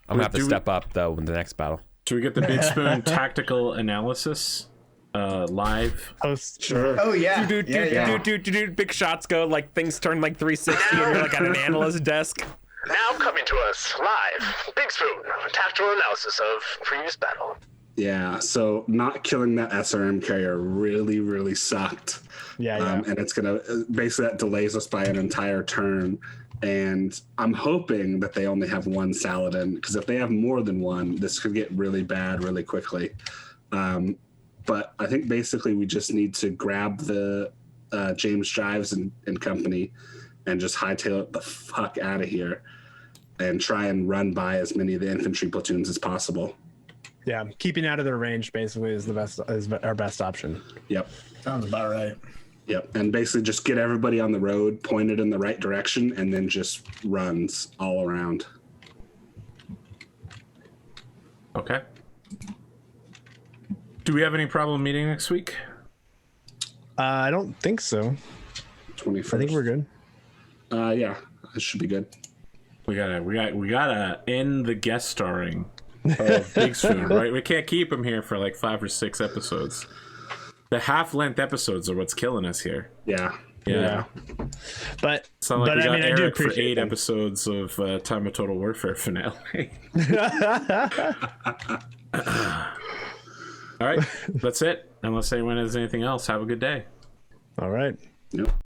A: I'm gonna have to
B: Do we-
A: step up though in the next battle.
B: Should we get the Big Spoon tactical analysis live?
E: Post.
C: Sure.
D: Oh yeah. Yeah.
A: Big shots go, like things turn like 360 and you're like at an analyst desk.
F: Now coming to us live, Big Spoon, tactical analysis of previous battle.
C: Yeah. So not killing that SRM carrier really, really sucked.
E: Yeah.
C: And it's going to basically that delays us by an entire turn. And I'm hoping that they only have one Saladin, because if they have more than one, this could get really bad really quickly. But I think basically we just need to grab the James Jives and company and just hightail it the fuck out of here and try and run by as many of the infantry platoons as possible.
E: Yeah, keeping out of their range basically is our best option.
C: Yep.
D: Sounds about right.
C: Yep. And basically just get everybody on the road, pointed in the right direction, and then just runs all around.
B: Okay. Do we have any problem meeting next week?
E: I don't think so.
C: 21st.
E: I think we're good.
C: Yeah, it should be good.
B: We gotta end the guest starring of Big Spoon, right? We can't keep him here for like 5 or 6 episodes. The half-length episodes are what's killing us here.
C: Yeah.
B: Yeah.
E: But
B: It's not like we
E: I
B: got
E: mean, I do
B: Eric for
E: appreciate
B: 8
E: them.
B: episodes of Time of Total Warfare finale. All right, that's it. Unless anyone has anything else, have a good day.
E: All right.
C: Yep.